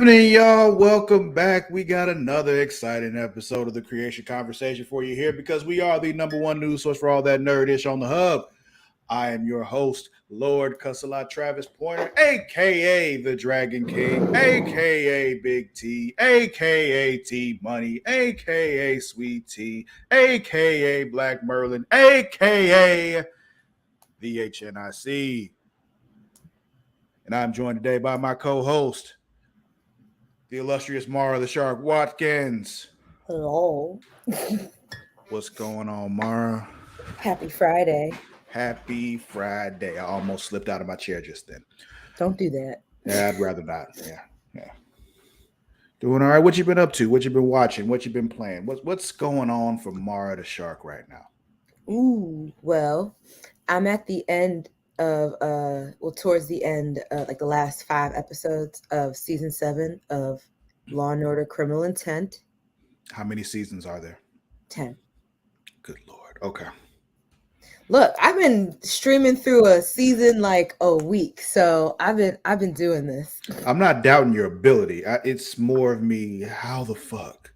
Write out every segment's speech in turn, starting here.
evening, y'all. Welcome back. We got another exciting episode of the Creatia Conversation for you here because we are the number one news source for all that nerdish on the hub. I am your host, Lord Cussalot Travis Pointer, aka the Dragon King, aka Big T, aka T Money, aka Sweet T, aka Black Merlin, aka the HNIC. And I'm joined today by my co-host, the illustrious Mara the Shark Watkins. Hello. What's going on, Mara? Happy Friday. Happy Friday. I almost slipped out of my chair just then. Don't do that. Yeah, I'd rather not. Yeah. Doing all right. What you been up to? What you been watching? What you been playing? What's going on for Mara the Shark right now? Ooh, well, I'm at the end of towards the end like the last 5 episodes of season 7 of Law and Order Criminal Intent. How many seasons are there? 10. Good Lord. Okay. Look, I've been streaming through a season like a week, so I've been doing this. I'm not doubting your ability. It's more of me. How the fuck?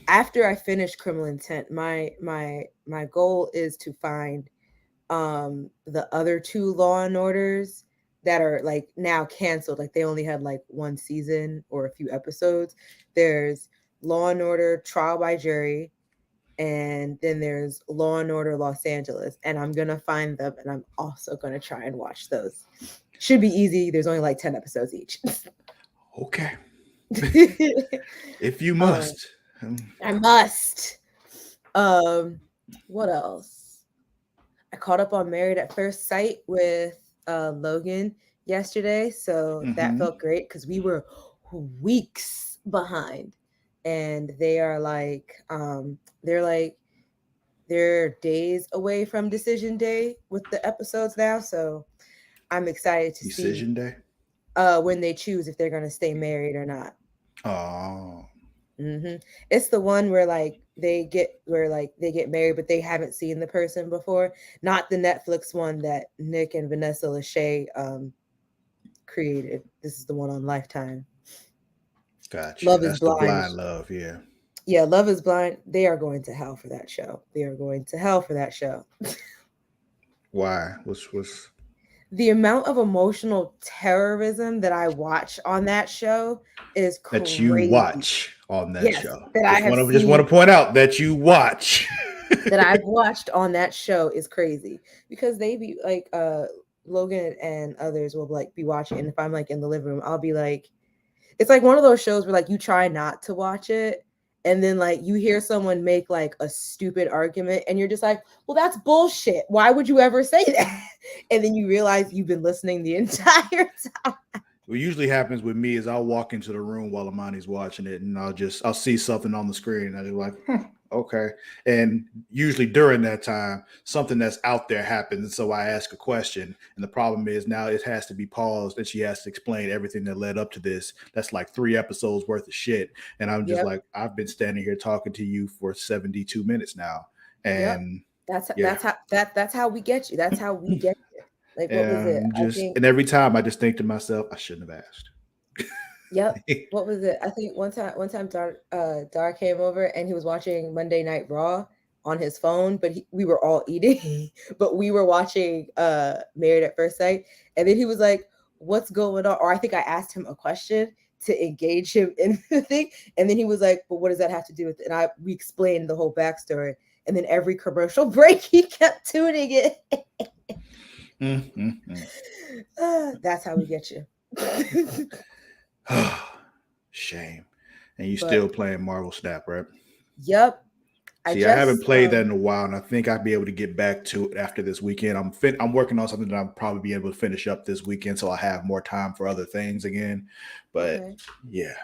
After I finish Criminal Intent, my goal is to find the other 2 Law and Orders that are like now canceled. Like they only had like 1 season or a few episodes. There's Law and Order Trial by Jury, and then there's Law and Order Los Angeles, and I'm gonna find them, and I'm also gonna try and watch those. Should be easy. There's only like 10 episodes each. Okay. If you must. I must. What else? I caught up on Married at First Sight with Logan yesterday, so that felt great because we were weeks behind, and they're days away from decision day with the episodes now, so I'm excited to see Decision day? When they choose if they're going to stay married or not. Oh. It's the one where they get married, but they haven't seen the person before. Not the Netflix one that Nick and Vanessa Lachey created. This is the one on Lifetime. Gotcha. Love That's is Blind. The blind love, yeah. Yeah, Love is Blind. They are going to hell for that show. They are going to hell for that show. Why? What's the amount of emotional terrorism that I watch on that show is crazy. That you watch on that show. That just want to point out that you watch. That I've watched on that show is crazy because they be like Logan and others will like be watching, and if I'm like in the living room, I'll be like, it's like one of those shows where like you try not to watch it, and then like you hear someone make like a stupid argument and you're just like, well, that's bullshit. Why would you ever say that? And then you realize you've been listening the entire time. What usually happens with me is I'll walk into the room while Amani's watching it, and I'll see something on the screen, and I'll just like, okay. And usually during that time, something that's out there happens, so I ask a question, and the problem is now it has to be paused, and she has to explain everything that led up to this. That's like 3 episodes worth of shit, and I'm just like, I've been standing here talking to you for 72 minutes now, and that's how we get you. That's how we get you. Like, what was it? And every time I just think to myself, I shouldn't have asked. Yep. What was it? I think one time Dar came over and he was watching Monday Night Raw on his phone, but we were all eating, but we were watching Married at First Sight, and then he was like, "What's going on?" Or I think I asked him a question to engage him in the thing, and then he was like, "But what does that have to do with it?" And we explained the whole backstory, and then every commercial break he kept tuning it. That's how we get you. Shame. And you still playing Marvel Snap, right? Yep. I haven't played that in a while, and I think I'll be able to get back to it after this weekend. I'm working on something that I'll probably be able to finish up this weekend, so I have more time for other things again. But yeah.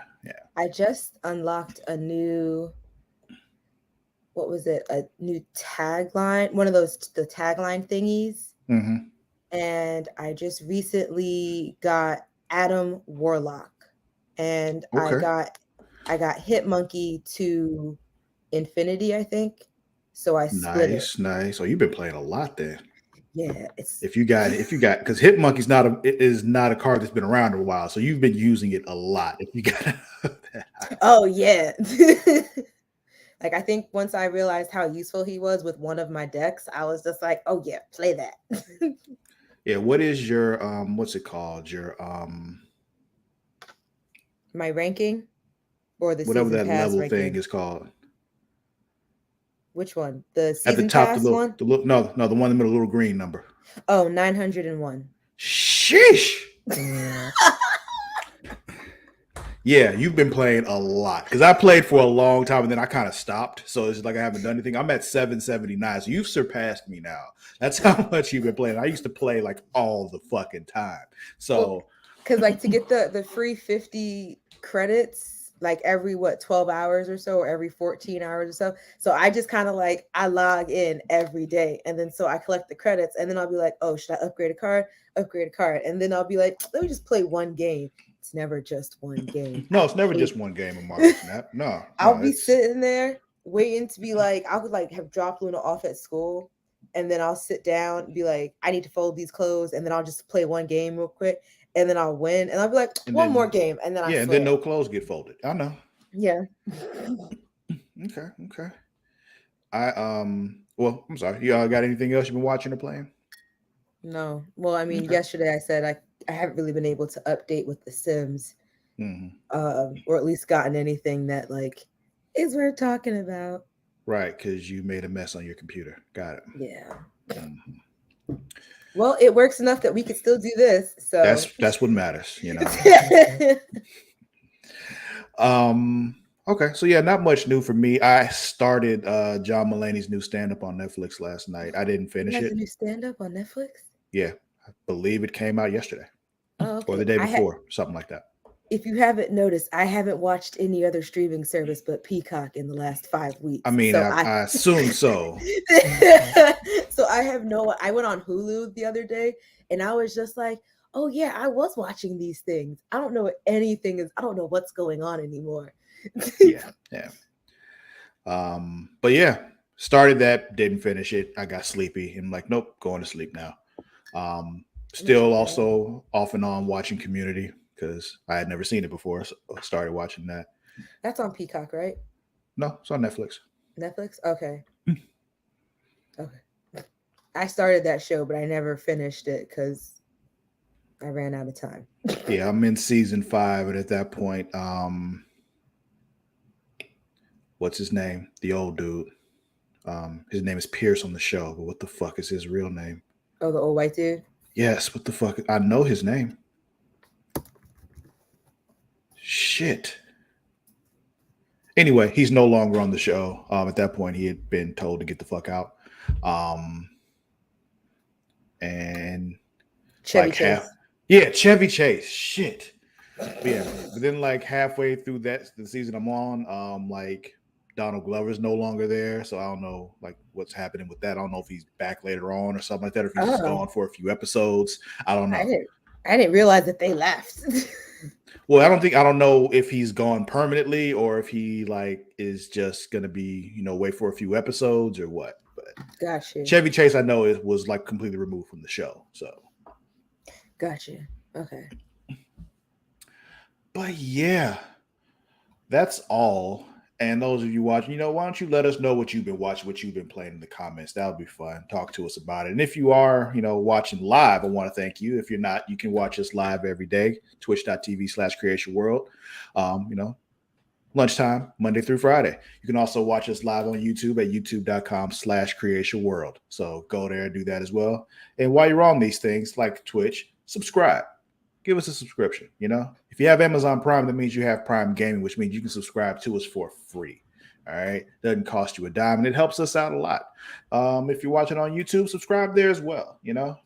I just unlocked a new, what was it? A new tagline, one of those the tagline thingies. And I just recently got Adam Warlock, and I got Hit Monkey to Infinity, I think. So I split it. Nice. Oh, you've been playing a lot then. Yeah, it's If you got, because Hit Monkey's not a card that's been around a while, so you've been using it a lot. If you got that, oh yeah. Like I think once I realized how useful he was with one of my decks, I was just like, oh yeah, play that. yeah. What is your what's it called? Your My ranking or the whatever season that pass level thing ranking. is called. Which one? The At the season top, pass one? the little, no, no, the one in the middle, little green number. Oh, 901. Sheesh. Yeah, you've been playing a lot because I played for a long time and then I kind of stopped. So it's like I haven't done anything. I'm at 779. So you've surpassed me now. That's how much you've been playing. I used to play like all the fucking time. Well, So because like to get the free 50 credits like every 12 hours or so, or every 14 hours or so. So I just kind of like I log in every day and then so I collect the credits and then I'll be like, oh, should I upgrade a card? Upgrade a card. And then I'll be like, let me just play one game. It's never just one game. no, I it's never hate just one game of Marvel Snap. No, I'll no, be it's sitting there waiting to be like, I would like have dropped Luna off at school, and then I'll sit down and be like, I need to fold these clothes, and then I'll just play one game real quick, and then I'll win, and I'll be like, and one more then game, and then I yeah, and then swear, no clothes get folded. I know. yeah, Okay, okay. Well, I'm sorry. You got anything else you've been watching or playing? no. Well, I mean, Okay. yesterday I said I haven't really been able to update with The Sims, Hmm. or at least gotten anything that like is worth talking about. Right, because you made a mess on your computer. Got it. Yeah. Mhm. Well, it works enough that we could still do this. So That's what matters, you know. Okay, so yeah, not much new for me. I started John Mulaney's new stand-up on Netflix last night. I didn't he finish has a it. new stand up on Netflix. Yeah, I believe it came out yesterday Oh, or the okay. day before, something like that. If you haven't noticed, I haven't watched any other streaming service but Peacock in the last 5 I weeks. mean, So I assume so. so I have no. I went on Hulu the other day, and I was just like, "Oh yeah, I was watching these things. I don't know what anything is. I don't know what's going on anymore." Yeah, yeah. But yeah, started that, didn't finish it. I got sleepy and I'm like, nope, going to sleep now. Not too Still bad. also off and on watching Community because I had never seen it before, so I started watching that. That's on Peacock, right? No, it's on Netflix. Netflix. Okay. Okay. I started that show, but I never finished it because I ran out of time. Yeah, I'm in season 5, and at that point, what's his name? The old dude. His name is Pierce on the show, but what the fuck is his real name? Oh, the old white dude. Yes, what the fuck? I know his name. Shit. Anyway, he's no longer on the show. At that point, he had been told to get the fuck out. Um, and Chevy like half, Chase. yeah, Chevy Chase. Shit. But yeah, but then like halfway through the season I'm on, like Donald Glover's no longer there, so I don't know like what's happening with that. I don't know if he's back later on or something like that, or if he's just Oh, gone for a few episodes. I don't I know. didn't. I didn't realize that they left. Well, I don't know if he's gone permanently or if he like is just gonna be away for a few episodes or what. But Gotcha. Chevy Chase, I know it was like completely removed from the show. So, Gotcha. Okay. but yeah, that's all. And those of you watching, why don't you let us know what you've been watching, what you've been playing in the comments? That would be fun. Talk to us about it. And if you are, watching live, I want to thank you. If you're not, you can watch us live every day, twitch.tv/Creatia World. Lunchtime, Monday through Friday. You can also watch us live on YouTube at youtube.com/Creatia World. So go there and do that as well. And while you're on these things like Twitch, subscribe. Give us a subscription. If you have Amazon Prime, that means you have Prime Gaming, which means you can subscribe to us for free. All right, doesn't cost you a dime, and it helps us out a lot. If you're watching on YouTube, subscribe there as well.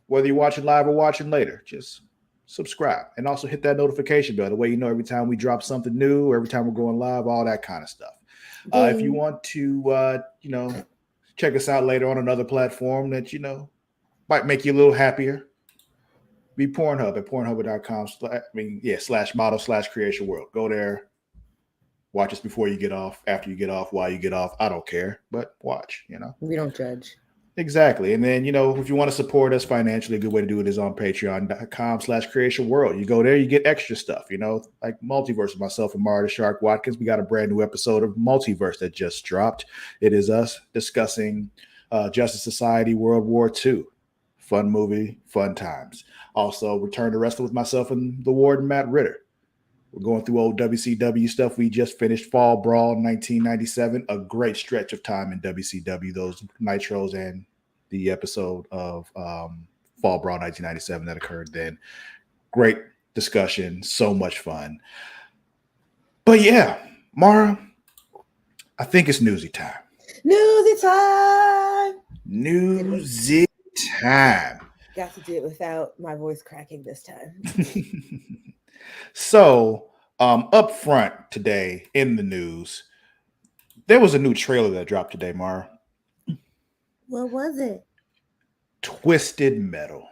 Whether you're watching live or watching later, just subscribe and also hit that notification bell. The way every time we drop something new, or every time we're going live, all that kind of stuff. If you want to, check us out later on another platform that might make you a little happier, be Pornhub at pornhub.com. /model/Creatia World. Go there. Watch us before you get off, after you get off, while you get off. I don't care, but watch. We don't judge. Exactly. And then, if you want to support us financially, a good way to do it is on patreon.com/creation world. You go there, you get extra stuff, like Multiverse with myself and Mara the Shark Watkins. We got a brand new episode of Multiverse that just dropped. It is us discussing Justice Society World War II. Fun movie, fun times. Also, Return to Wrestling with myself and the Warden Matt Ritter. We're going through old WCW stuff. We just finished Fall Brawl 1997, a great stretch of time in WCW, those Nitros and the episode of Fall Brawl 1997 that occurred then. Great discussion, so much fun. But yeah, Mara, I think it's newsy time. Newsy time. Newsy time. Got to do it without my voice cracking this time. So, up front today in the news, there was a new trailer that dropped today, Mara. What was it? Twisted Metal.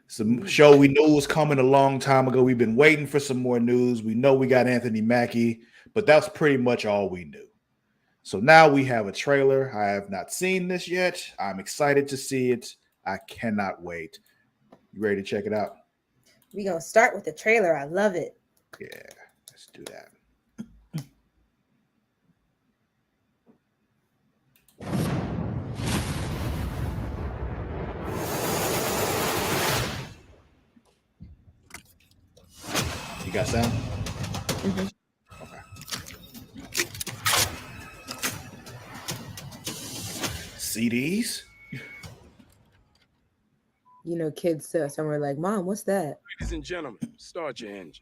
Some show we knew was coming a long time ago. We've been waiting for some more news. We know we got Anthony Mackie, but that's pretty much all we knew. So now we have a trailer. I have not seen this yet. I'm excited to see it. I cannot wait. You ready to check it out? We're going to start with the trailer. I love it. Yeah, let's do that. You got sound? Mm-hmm. Okay. CDs? Kids somewhere like, Mom, what's that? Ladies and gentlemen, start your engines.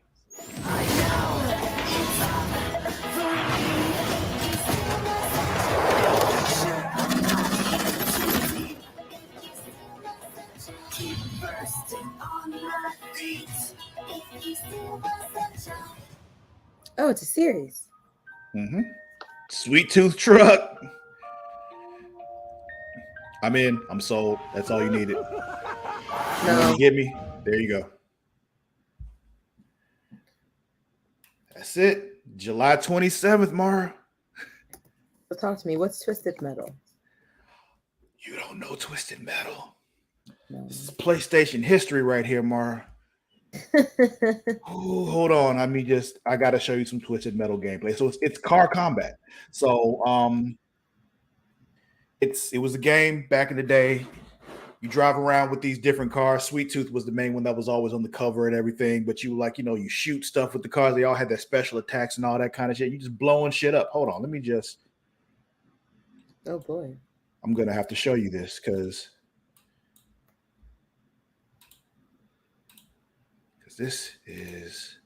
Oh, it's a series. Mm-hmm. Sweet Tooth Truck. I'm in. I'm sold. That's all you needed. No. You get me? There you go. That's it. July 27th, Mara. So talk to me. What's Twisted Metal? You don't know Twisted Metal. No. This is PlayStation history right here, Mara. Ooh, hold on. I gotta show you some Twisted Metal gameplay. So it's car combat. So it was a game back in the day. You drive around with these different cars. Sweet Tooth was the main one that was always on the cover and everything. But you you shoot stuff with the cars. They all had their special attacks and all that kind of shit. You just blowing shit up. Hold on. Let me just. Oh boy. I'm gonna have to show you this because this is.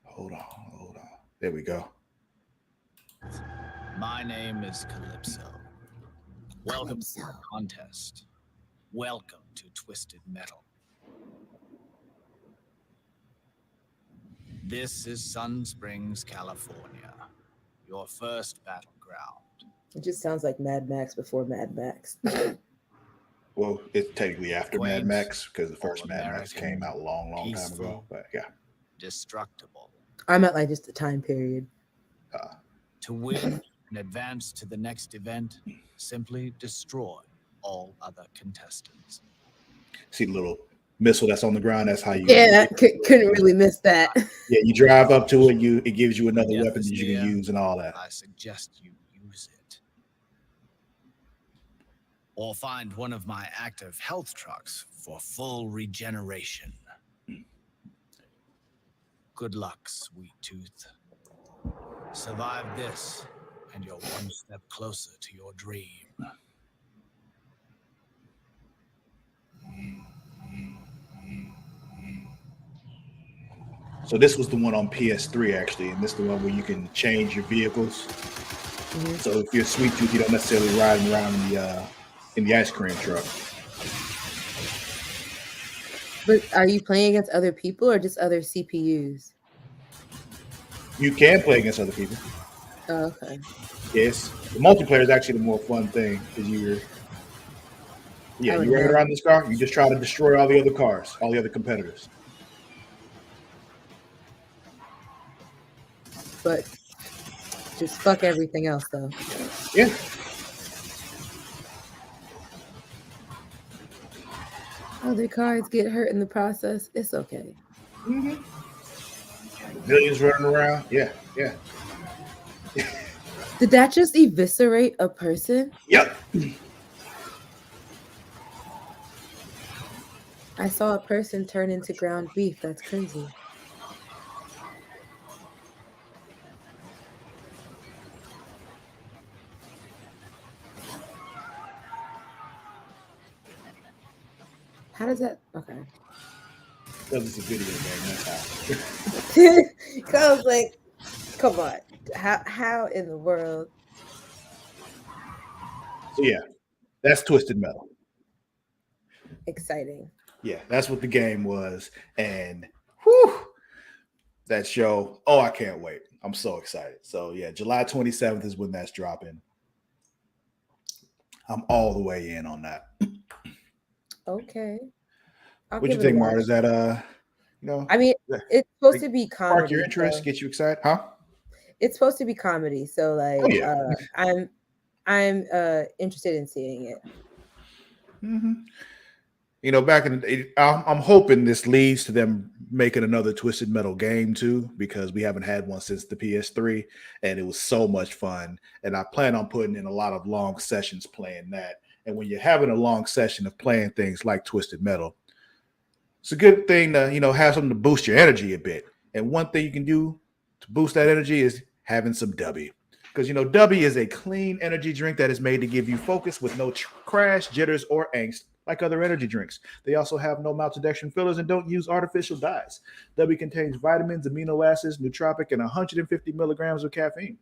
Hold on. There we go. My name is Calypso. Welcome to the contest. Welcome to Twisted Metal. This is Sun Springs, California, your first battleground. It just sounds like Mad Max before Mad Max. Well, it's technically after Quaint, Mad Max because the first Mad Max All-American, came out a long time ago. peaceful, But yeah. Destructible. I'm at like just the time period. To win and advance to the next event, simply destroy all other contestants. See the little missile that's on the ground? That's how you. Yeah, couldn't really miss that. Yeah, you drive up to it. It gives you another Death weapon is that you can near. use and all that. I suggest you use it. Or find one of my active health trucks for full regeneration. Good luck, Sweet Tooth. Survive this, and you're one step closer to your dream. So this was the one on PS3 actually, and this is the one where you can change your vehicles. Mm-hmm. So if you're a Sweet Tooth, you don't necessarily riding around in the ice cream truck. But are you playing against other people or just other CPUs? You can play against other people. Oh, okay. Yes, the multiplayer is actually the more fun thing because you ride around this car. You just try to destroy all the other cars, all the other competitors. But just fuck everything else though. Yeah. Other cards get hurt in the process. It's okay. Mm-hmm. Millions running around. Yeah, yeah. Did that just eviscerate a person? Yep. I saw a person turn into ground beef. That's crazy. How does that? Okay. Because it's a video game. That's how. I was like, come on. How in the world? So yeah, that's Twisted Metal. Exciting. Yeah, that's what the game was, and whew, that show. Oh, I can't wait. I'm so excited. So yeah, July 27th is when that's dropping. I'm all the way in on that. Okay. I'll What you give it a think, Mark? watch. Is that I mean, yeah, it's supposed like, to be spark your comedy, interest, so get you excited? Huh? it's supposed to be comedy. So Oh like yeah. I'm interested in seeing it. Hmm. Back in the day, I'm hoping this leads to them making another Twisted Metal game too, because we haven't had one since the PS3, and it was so much fun. And I plan on putting in a lot of long sessions playing that. And when you're having a long session of playing things like Twisted Metal, it's a good thing to have something to boost your energy a bit. And one thing you can do to boost that energy is having some W, because W is a clean energy drink that is made to give you focus with no crash, jitters, or angst like other energy drinks. They also have no maltodextrin fillers and don't use artificial dyes. W contains vitamins, amino acids, nootropic, and 150 milligrams of caffeine.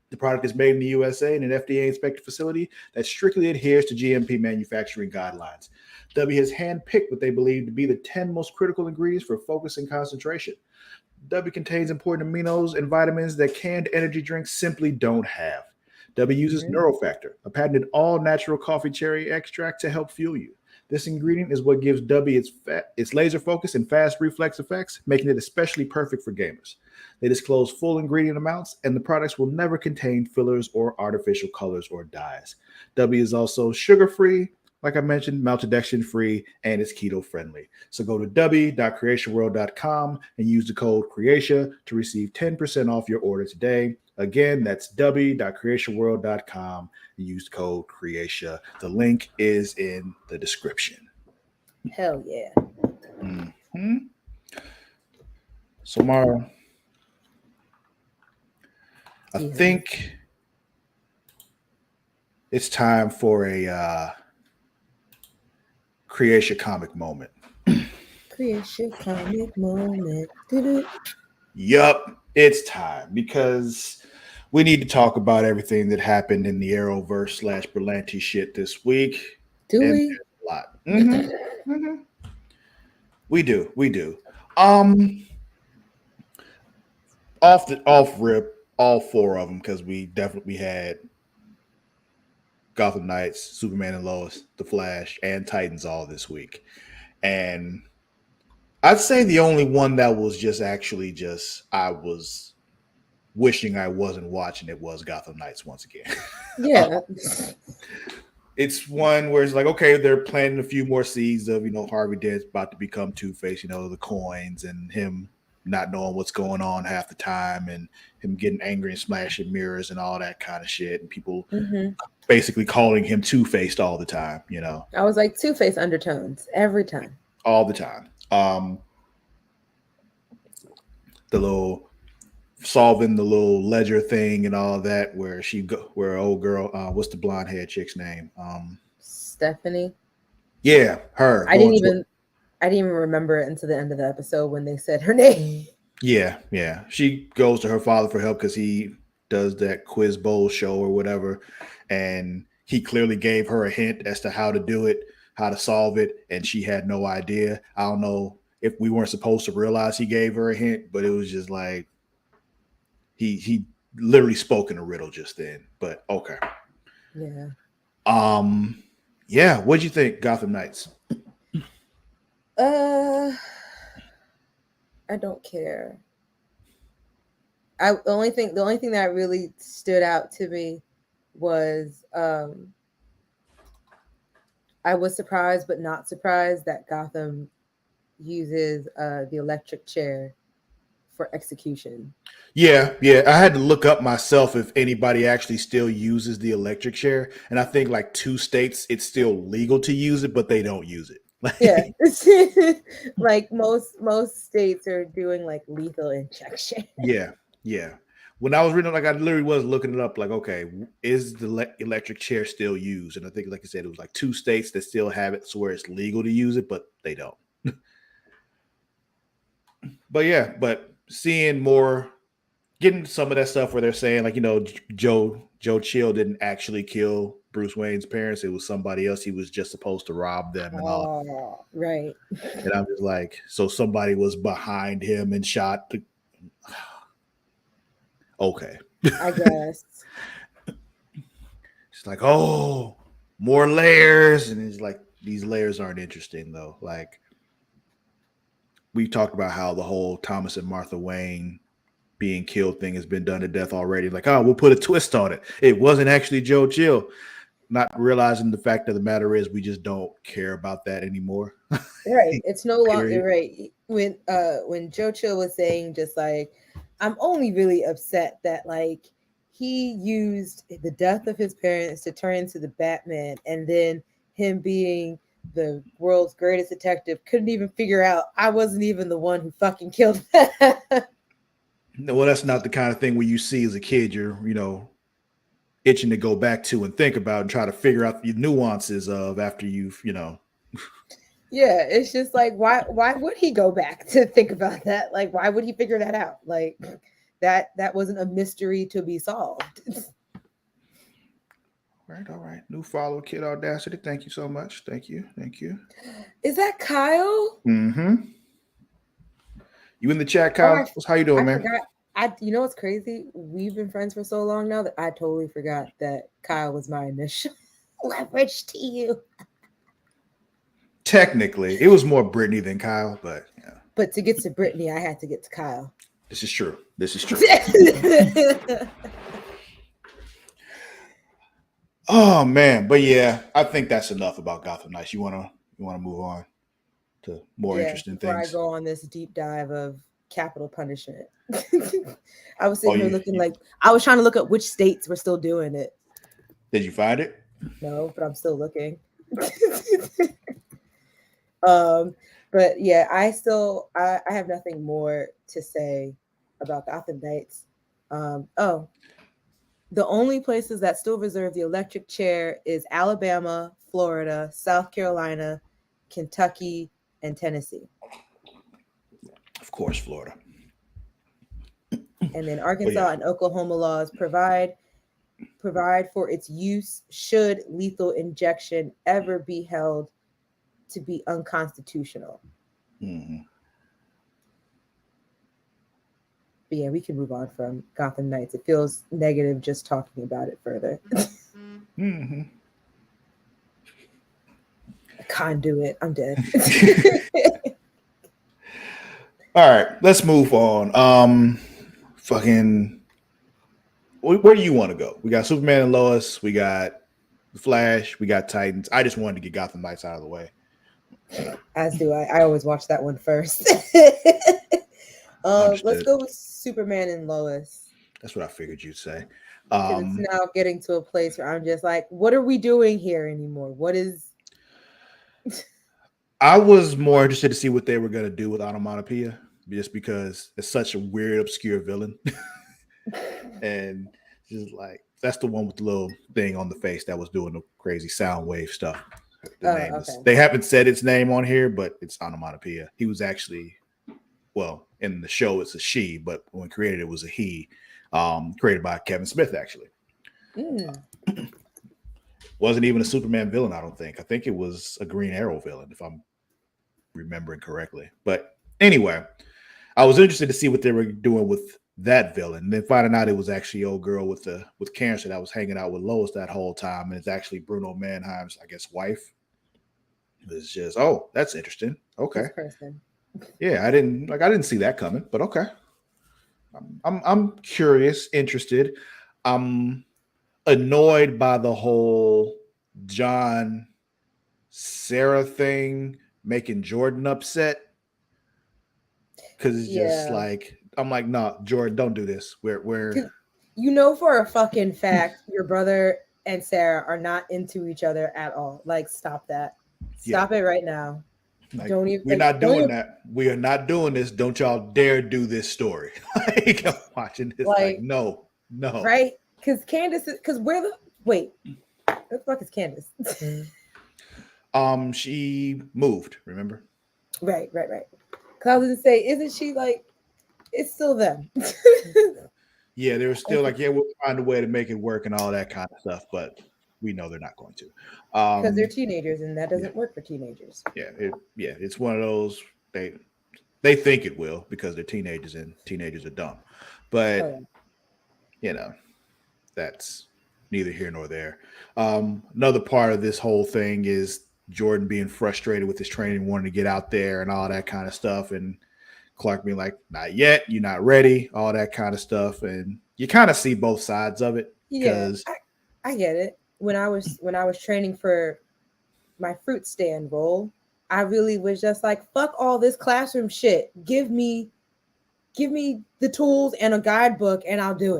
The product is made in the USA in an FDA inspected facility that strictly adheres to GMP manufacturing guidelines. W has handpicked what they believe to be the 10 most critical ingredients for focus and concentration. W contains important aminos and vitamins that canned energy drinks simply don't have. W uses Mhm. Neurofactor, a patented all natural coffee cherry extract to help fuel you. This ingredient is what gives W its laser focus and fast reflex effects, making it especially perfect for gamers. They disclose full ingredient amounts, and the products will never contain fillers or artificial colors or dyes. W is also sugar free, like I mentioned, maltodextrin free, and it's keto friendly. So go to w.creatiaworld.com and use the code Creatia to receive 10% off your order today. Again, that's w.creatiaworld.com and use the code Creatia. The link is in the description. Hell yeah. Mm-hmm. So, Mara, I Yeah. think it's time for a Creatia comic moment. Creation comic moment. Doo-doo. Yup, it's time because we need to talk about everything that happened in the Arrowverse slash Berlanti shit this week. Do And we? there's a lot. Mm-hmm. We do. Um, off rip, all four of them because we definitely had Gotham Knights, Superman and Lois, The Flash, and Titans all this week, and I'd say the only one that was just I was wishing I wasn't watching it was Gotham Knights once again. Yeah. It's one where it's like, okay, they're planting a few more seeds of, Harvey Dent's about to become Two-Face, the coins and him not knowing what's going on half the time and him getting angry and smashing mirrors and all that kind of shit. And people Hmm. basically calling him Two-Faced all the time, I was like Two-Face undertones every time. all the time. The little solving the little ledger thing and all that where old girl, what's the blonde haired chick's name? Stephanie. Yeah, her I didn't going to even I didn't even remember it until the end of the episode when they said her name. yeah. She goes to her father for help because he does that quiz bowl show or whatever, and he clearly gave her a hint as to how to do it, how to solve it, and she had no idea. I don't know if we weren't supposed to realize he gave her a hint, but it was just like he literally spoke in a riddle just then. But okay. Yeah. Yeah, what'd you think, Gotham Knights? Uh I don't care. The only thing that really stood out to me was I was surprised, but not surprised that Gotham uses the electric chair for execution. Yeah, yeah. I had to look up myself if anybody actually still uses the electric chair, and I think like 2 states it's still legal to use it, but they don't use it. Yeah, like most states are doing like lethal injection. Yeah, yeah. When I was reading, like I literally was looking it up, like, okay, is the electric chair still used? And I think, like I said, it was like 2 states that still have it, so where it's legal to use it, but they don't. But yeah, but seeing more, getting some of that stuff where they're saying, like, Joe Chill didn't actually kill Bruce Wayne's parents; it was somebody else. He was just supposed to rob them and all. Oh, right. And I'm just like, so somebody was behind him and shot the. Okay. I guess. It's like, oh, more layers. And it's like, these layers aren't interesting, though. Like, we talked about how the whole Thomas and Martha Wayne being killed thing has been done to death already. Like, oh, we'll put a twist on it. It wasn't actually Joe Chill. Not realizing the fact of the matter is we just don't care about that anymore. Right. It's no longer Period. right. When Joe Chill was saying just like, I'm only really upset that like he used the death of his parents to turn into the Batman, and then him being the world's greatest detective couldn't even figure out I wasn't even the one who fucking killed them. No, well, that's not the kind of thing where you see as a kid, you're, itching to go back to and think about and try to figure out the nuances of after you've. Yeah, it's just like why would he go back to think about that? Like why would he figure that out? Like that wasn't a mystery to be solved. All right. New follow, Kid Audacity. Thank you so much. Thank you. Is that Kyle? Mm-hmm. You in the chat, Oh, Kyle? How you doing, I man? forgot. You know what's crazy? We've been friends for so long now that I totally forgot that Kyle was my initial leverage to you. Technically, it was more Brittany than Kyle, but yeah, But to get to Brittany, I had to get to Kyle. this is true. This is true. Oh man, but yeah, I think that's enough about Gotham Knights. You wanna move on to more Yeah, interesting before I things? go on this deep dive of capital punishment. I was Oh, sitting here looking like I was trying to look at which states were still doing it. did you find it? No, but I'm still looking. um, but yeah, I have nothing more to say about Gotham Knights. Oh, the only places that still reserve the electric chair is Alabama, Florida, South Carolina, Kentucky, and Tennessee. Of course, Florida. And then But Arkansas yeah, and Oklahoma laws provide for its use should lethal injection ever be held to be unconstitutional. mm-hmm. But yeah, we can move on from Gotham Knights. It feels negative just talking about it further. Mm-hmm. Conduit, I'm dead. All right, let's move on. Fucking, where do you want to go? We got Superman and Lois. We got the Flash. We got Titans. I just wanted to get Gotham Knights out of the way. As do I. I always watch that one first. Let's Understood. go with Superman and Lois. That's what I figured you'd say. Because it's now getting to a place where I'm just like, what are we doing here anymore? What is I was more interested to see what they were going to do with Onomatopoeia, just because it's such a weird, obscure villain. And just like, that's the one with the little thing on the face that was doing the crazy sound wave stuff. The name is, okay. they haven't said its name on here, but it's Onomatopoeia. He was actually, well, in the show it's a she, but when created it was a he, created by Kevin Smith, actually. Wasn't even a Superman villain, I don't think. I think it was a Green Arrow villain, if I'm remembering correctly. But anyway, I was interested to see what they were doing with that villain. And then finding out it was actually old girl with cancer that was hanging out with Lois that whole time, and it's actually Bruno Mannheim's, I guess, wife. It's just, oh, that's interesting. Okay, This person. yeah, I didn't see that coming, but okay. I'm curious, interested. I'm annoyed by the whole John Sarah thing making Jordan upset because it's just Yeah. like I'm like, no, Jordan, don't do this. We're 'Cause you know for a fucking fact your brother and Sarah are not into each other at all. Like, stop that. yeah, Stop it right now. like Don't even we're like not don't doing even that. We are not doing this. Don't y'all dare do this story. Like I'm watching this, like like no, no. right? Because Candace is because where the wait, where the fuck is Candace? She moved. Remember? Right. Cause I was gonna say, isn't she like it's still them? Yeah, they were still like, yeah, we'll find a way to make it work and all that kind of stuff, but we know they're not going to. Because they're teenagers and that Yeah. doesn't work for teenagers. Yeah, it's one of those they think it will because they're teenagers and teenagers are dumb, but Oh, yeah. you know that's neither here nor there. Another part of this whole thing is Jordan being frustrated with his training, wanting to get out there and all that kind of stuff, and Clark being like, "Not yet, you're not ready," all that kind of stuff, and you kind of see both sides of it Yeah, because I get it. When I was training for my fruit stand role, I really was just like, fuck all this classroom shit. Give me the tools and a guidebook and I'll do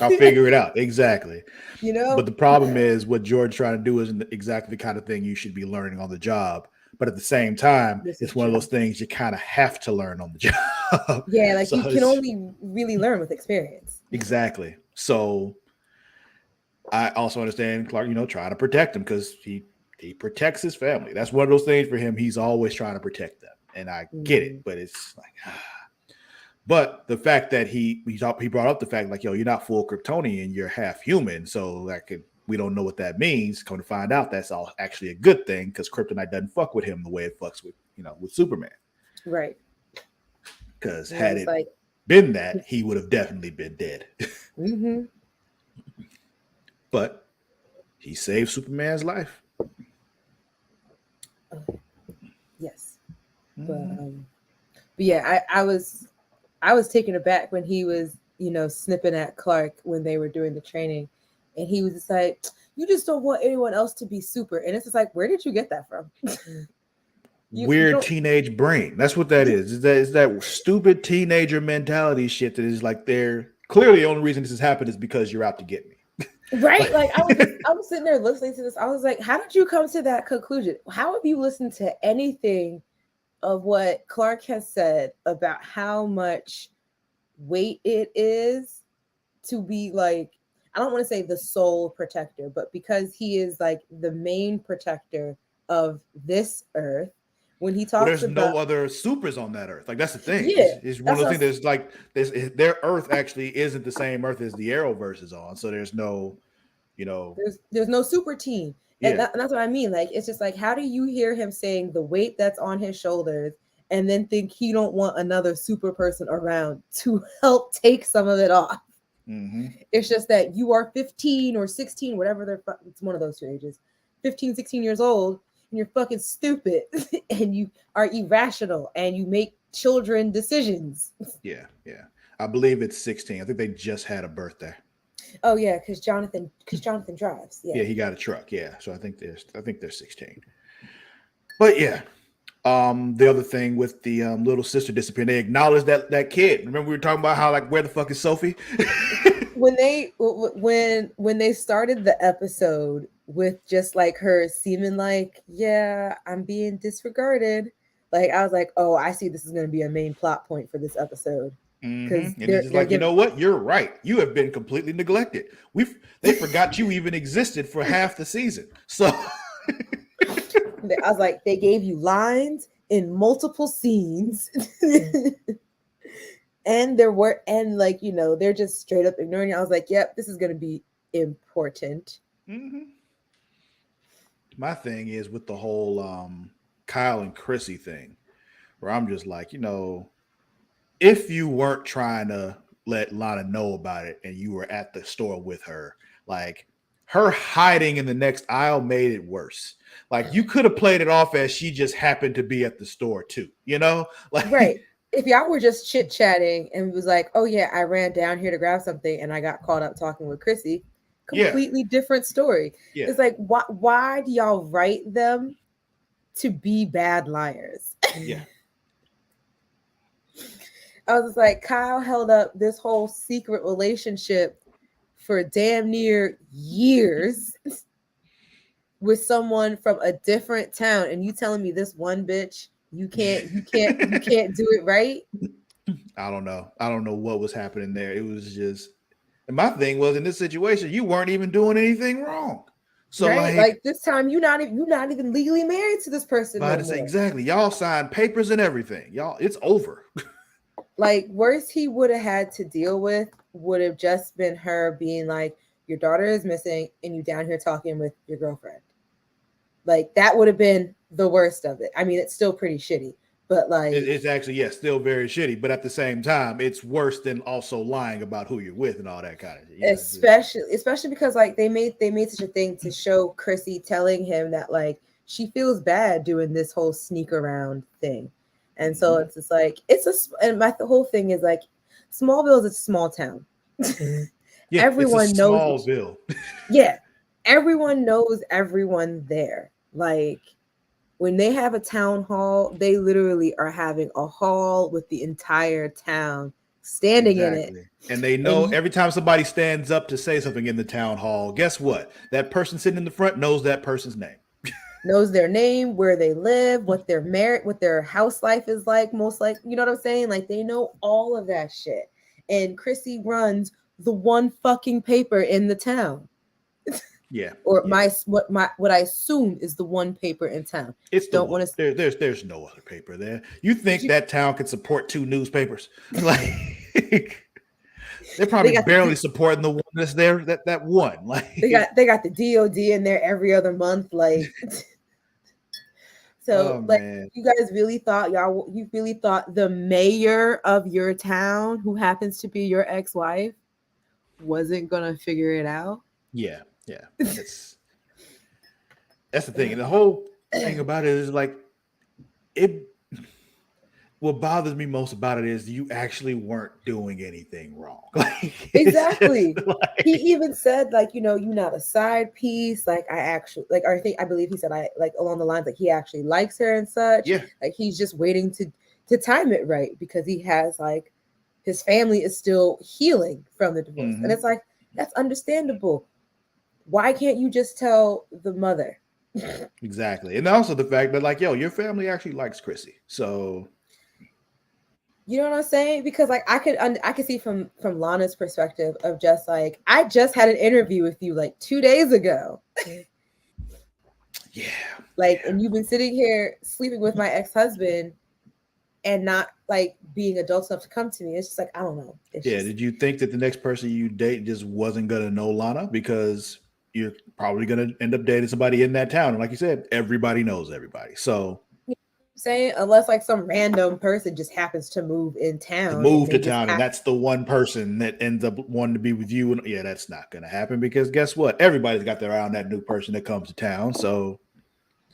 I'll it. figure it out exactly. You But know? the problem is what Jordan's trying to do isn't exactly the kind of thing you should be learning on the job. But at the same time, This it's is one of true. those things you kind of have to learn on the job. Yeah, like So you can it's only really learn with experience. exactly. So I also understand Clark, trying to protect him because he protects his family. That's one of those things for him. He's always trying to protect them, and I get it. Mhm. But it's like, but the fact that he brought up the fact like, yo, you're not full Kryptonian, you're half human, so like we don't know what that means. Come to find out, that's all actually a good thing because Kryptonite doesn't fuck with him the way it fucks with Superman. Right. Because And had it's it like, been that, he would have definitely been dead. mm-hmm. But he saved Superman's life. Yes. But Mhm. but yeah, I was taken aback when he was, snipping at Clark when they were doing the training. And he was just like, you just don't want anyone else to be super. And it's just like, where did you get that from? you Weird don't teenage brain. That's what that you, is. Is that stupid teenager mentality shit that is like they're clearly the only reason this has happened is because you're out to get me. right? Like I was sitting there listening to this. I was like, how did you come to that conclusion? How have you listened to anything of what Clark has said about how much weight it is to be like, I don't want to say the sole protector, but because he is like the main protector of this earth, when he Well, talks there's about, no other supers on that Earth. Like that's the thing. yeah, It's one of that's those what I things. was, That's like their Earth actually isn't the same Earth as the Arrowverse is on. So there's no, there's no super team. And, yeah, and that's what I mean. Like, it's just like, how do you hear him saying the weight that's on his shoulders and then think he don't want another super person around to help take some of it off? mm-hmm. It's just that you are 15 or 16, whatever it's one of those two ages, 15, 16 years old, and you're fucking stupid and you are irrational and you make children decisions. Yeah. I believe it's 16. I think they just had a birthday. Oh yeah, because Jonathan drives. Yeah. Yeah, he got a truck. Yeah, so I think they're 16. But yeah, the other thing with the little sister disappearing, they acknowledged that kid. Remember we were talking about how like where the fuck is Sophie? When they started the episode with just like her seeming like, yeah, I'm being disregarded, like I was like, oh, I see, this is going to be a main plot point for this episode because And it's they're just they're like, you giving know what? You're right. You have been completely neglected. They forgot you even existed for half the season. So I was like, they gave you lines in multiple scenes. And like, they're just straight up ignoring you. I was like, yep, this is going to be important. mhm. My thing is with the whole Kyle and Chrissy thing, where I'm just like, if you weren't trying to let Lana know about it and you were at the store with her, like her hiding in the next aisle made it worse. Like you could have played it off as she just happened to be at the store too, Right. Like If y'all were just chit chatting and was like, oh yeah, I ran down here to grab something and I got caught up talking with Chrissy, yeah, completely different story. yeah. It's like, why do y'all write them to be bad liars. Yeah. I was just like, Kyle held up this whole secret relationship for damn near years with someone from a different town, and you telling me this one bitch you can't do it right? I don't know. I don't know what was happening there. It was just, and my thing was in this situation, you weren't even doing anything wrong. So Right? like, Like this time you're not even legally married to this person I had no to say more. exactly. Y'all signed papers and everything. Y'all, it's over. Like worst he would have had to deal with would have just been her being like, your daughter is missing and you down here talking with your girlfriend. Like that would have been the worst of it. I mean, it's still pretty shitty, but like It's actually, yes, still very shitty, but at the same time, it's worse than also lying about who you're with and all that kind of shit. You know, especially because like they made such a thing to show Chrissy telling him that like she feels bad doing this whole sneak around thing. And so it's just like and the whole thing is like Smallville is a small town. yeah, Everyone it's a knows Smallville. yeah, everyone knows everyone there. Like when they have a town hall, they literally are having a hall with the entire town standing in it. Exactly. And they know And every time somebody stands up to say something in the town hall, guess what? That person sitting in the front knows that person's name. knows their name, where they live, what their what their house life is like, most like, you know what I'm saying? Like they know all of that shit. And Chrissy runs the one fucking paper in the town. Yeah. Or yeah. what I assume is the one paper in town. It's the Don't one. want to There's no other paper there. You think that town could support 2 newspapers? Like they're probably barely supporting the one that's there. That one. Like they got the DOD in there every other month. Like so oh, like man. you guys really thought you really thought the mayor of your town, who happens to be your ex-wife, wasn't gonna figure it out? Yeah. That's the thing. And the whole thing about it is like it what bothers me most about it is you actually weren't doing anything wrong. Like Exactly. He like, even said, like, you not a side piece. Like, I actually, like, I believe he said, I like along the lines, like, he actually likes her and such. yeah, Like, he's just waiting to time it right because he has, like, his family is still healing from the divorce. And it's like, that's understandable. Why can't you just tell the mother? exactly. And also the fact that, like, yo, your family actually likes Chrissy. So You know what I'm saying? Because like I could see from Lana's perspective of just like, I just had an interview with you like 2 days ago. yeah. Like, and you've been sitting here sleeping with my ex-husband and not like being adult enough to come to me. It's just like, I don't know. It's Yeah. just, Did you think that the next person you date just wasn't gonna know Lana? Because you're probably gonna end up dating somebody in that town. And like you said, everybody knows everybody. So saying unless like some random person just happens to move in to town and move they to just town and have, that's the one person that ends up wanting to be with you. And yeah, that's not gonna happen because guess what? Everybody's got their eye on that new person that comes to town. So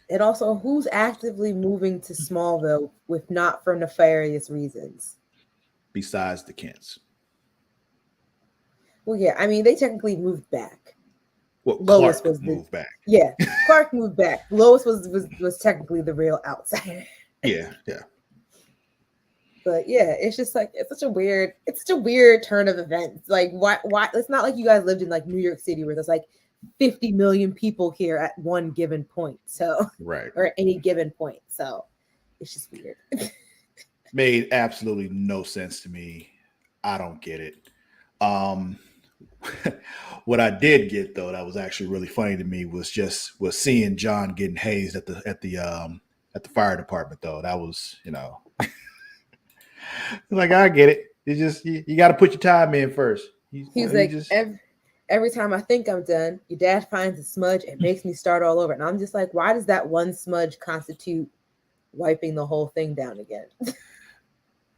and also who's actively moving to Smallville with not for nefarious reasons. besides the Kents. Well, yeah, I mean they technically moved back. Well, Lois Clark was the moved back. yeah. Clark moved back. Lois was technically the real outsider. Yeah. But yeah, it's just like it's such a weird turn of events. Like why it's not like you guys lived in like New York City where there's like 50 million people here at one given point. So Right. or at any given point. So it's just weird. Made absolutely no sense to me. I don't get it. Um what I did get though that was actually really funny to me was seeing John getting hazed at the fire department though. That was, like I get it. It's just you got to put your time in first. He's like every time I think I'm done, your dad finds a smudge and makes me start all over. And I'm just like, why does that one smudge constitute wiping the whole thing down again?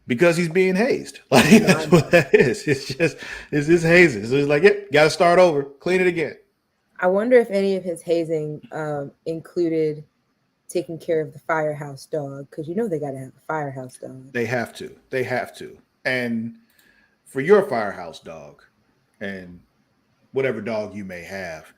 Because he's being hazed. Like that's what that is. It's just hazing. So it's like, yep, got to start over, clean it again. I wonder if any of his hazing included taking care of the firehouse dog, because they got to have a firehouse dog. They have to. And for your firehouse dog and whatever dog you may have,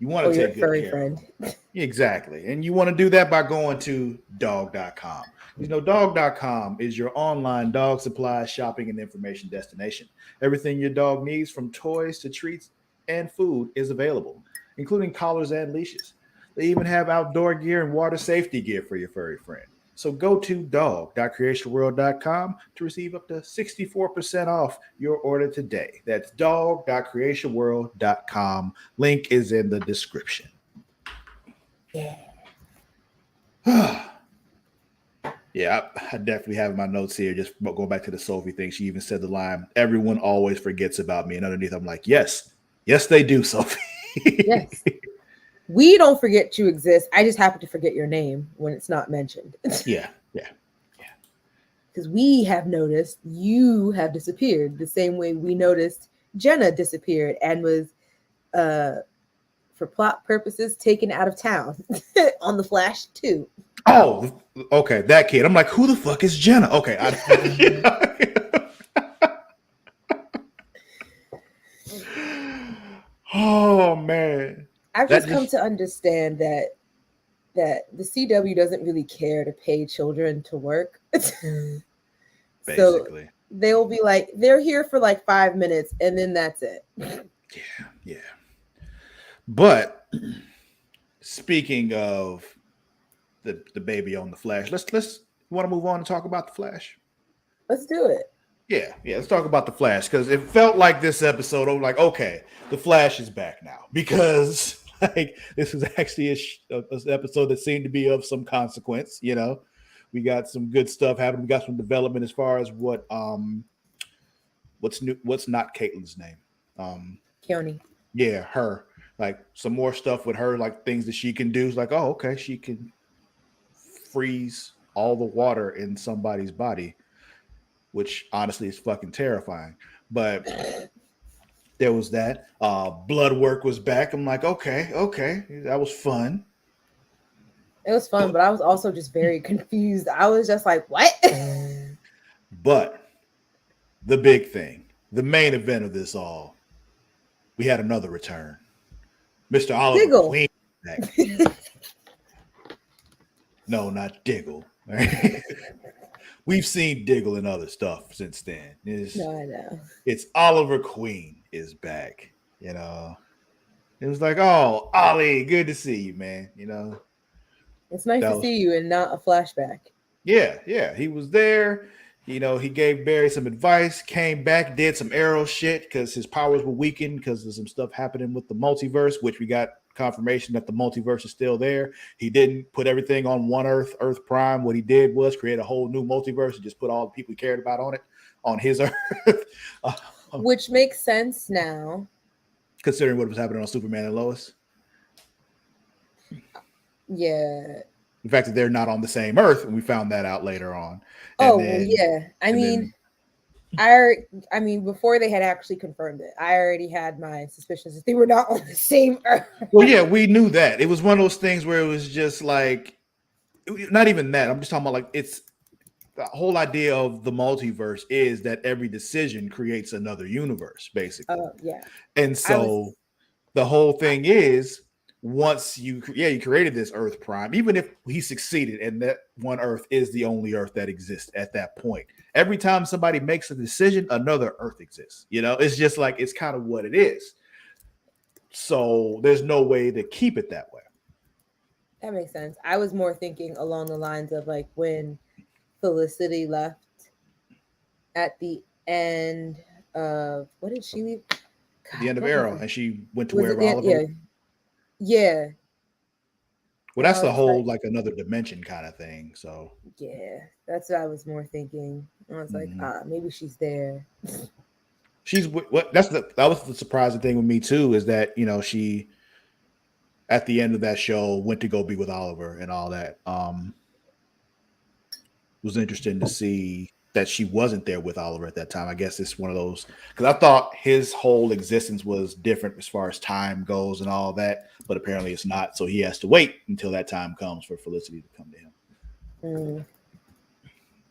You want Or to your take good furry care friend. of them. Exactly. And you want to do that by going to dog.com. You know, dog.com is your online dog supply shopping and information destination. Everything your dog needs, from toys to treats and food, is available, including collars and leashes. They even have outdoor gear and water safety gear for your furry friend. So go to dog.creationworld.com to receive up to 64% off your order today. That's dog.creationworld.com. Link is in the description. Yeah. Yeah, I definitely have my notes here. Just going back to the Sophie thing, she even said the line, "Everyone always forgets about me." And underneath, I'm like, yes, yes, they do, Sophie. Yes. We don't forget you exist. I just happen to forget your name when it's not mentioned. Yeah, yeah. Because we have noticed you have disappeared the same way we noticed Jenna disappeared and was, for plot purposes, taken out of town on The Flash too. Oh, okay, that kid. I'm like, who the fuck is Jenna? Okay, oh man, I've that just come just to understand that the CW doesn't really care to pay children to work. So basically, they'll be like, they're here for like 5 minutes and then that's it. yeah. But speaking of the baby on the Flash, let's want to move on and talk about the Flash. Let's do it. Yeah, let's talk about the Flash, because it felt like this episode. I'm like, okay, the Flash is back now, because like this was actually an episode that seemed to be of some consequence. You know, we got some good stuff happening. We got some development as far as what's new, what's not Caitlyn's name. Keone. Yeah, her, like some more stuff with her, like things that she can do. It's like, oh, okay, she can freeze all the water in somebody's body, which honestly is fucking terrifying. But there was that. Blood work was back. I'm like, okay, that was fun. It was fun, but I was also just very confused. I was just like, what? But the big thing, the main event of this all, we had another return. Mr. Oliver Diggle. Queen back. No, not Diggle. We've seen Diggle and other stuff since then. No, I know. It's Oliver Queen is back. You know, it was like, oh, Ollie, good to see you, man. You know, It's nice that to was, see you and not a flashback. yeah, he was there. You know, he gave Barry some advice, came back, did some arrow shit because his powers were weakened because of some stuff happening with the multiverse, which we got confirmation that the multiverse is still there. He didn't put everything on one Earth, Earth Prime. What he did was create a whole new multiverse and just put all the people he cared about on it, on his Earth. Which makes sense now. Considering what was happening on Superman and Lois. Yeah. The fact that they're not on the same Earth, and we found that out later on. Oh, And well, then, yeah. I mean, I mean, before they had actually confirmed it, I already had my suspicions that they were not on the same Earth. well, yeah, we knew that. It was one of those things where it was just like, not even that. I'm just talking about like, it's the whole idea of the multiverse is that every decision creates another universe, basically. Yeah. And so the whole thing is, once you created this Earth Prime, even if he succeeded and that one Earth is the only Earth that exists at that point, every time somebody makes a decision, another Earth exists. You know, it's just like, it's kind of what it is. So there's no way to keep it that way. That makes sense. I was more thinking along the lines of like when Felicity left at the end of, what did she leave? The end of Arrow, and she went to Was wherever it the, Oliver. yeah. Well, that's the whole like another dimension kind of thing. So yeah, that's what I was more thinking. I was like, maybe she's there. She's what? That was the surprising thing with me too, is that, you know, she at the end of that show went to go be with Oliver and all that. It was interesting to see that she wasn't there with Oliver at that time. I guess it's one of those, because I thought his whole existence was different as far as time goes and all that, but apparently it's not. So he has to wait until that time comes for Felicity to come to him.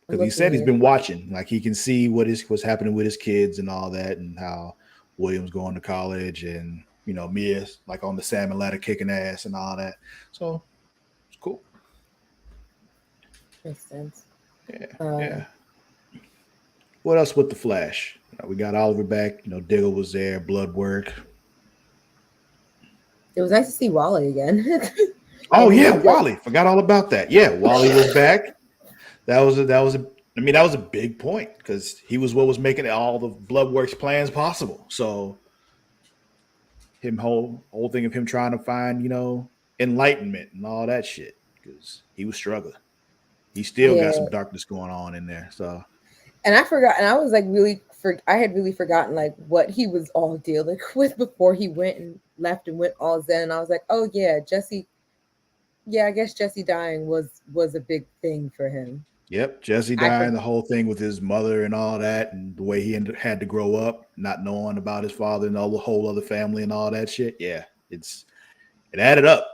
Because he said he's been watching, like he can see what's happening with his kids and all that, and how William's going to college, and Mia's like on the salmon ladder kicking ass and all that. So it's cool. Makes sense. Yeah, Um, yeah. What else with the Flash? We got Oliver back. Diggle was there. Blood work. it was nice to see Wally again. Oh And yeah, he Wally. Forgot all about that. Yeah, Wally was back. That was a. I mean, that was a big point because he was what was making all the Bloodworks plans possible. So him whole thing of him trying to find enlightenment and all that shit because he was struggling. He still got yeah, some darkness going on in there. So and I forgot, and I was like I had really forgotten like what he was all dealing with before he went and left and went all zen. And I was like, oh yeah, Jesse. Yeah, I guess Jesse dying was a big thing for him. yep, Jesse I dying, forgot. the whole thing with his mother and all that, and the way he had to grow up, not knowing about his father and all the whole other family and all that shit. Yeah, it added up.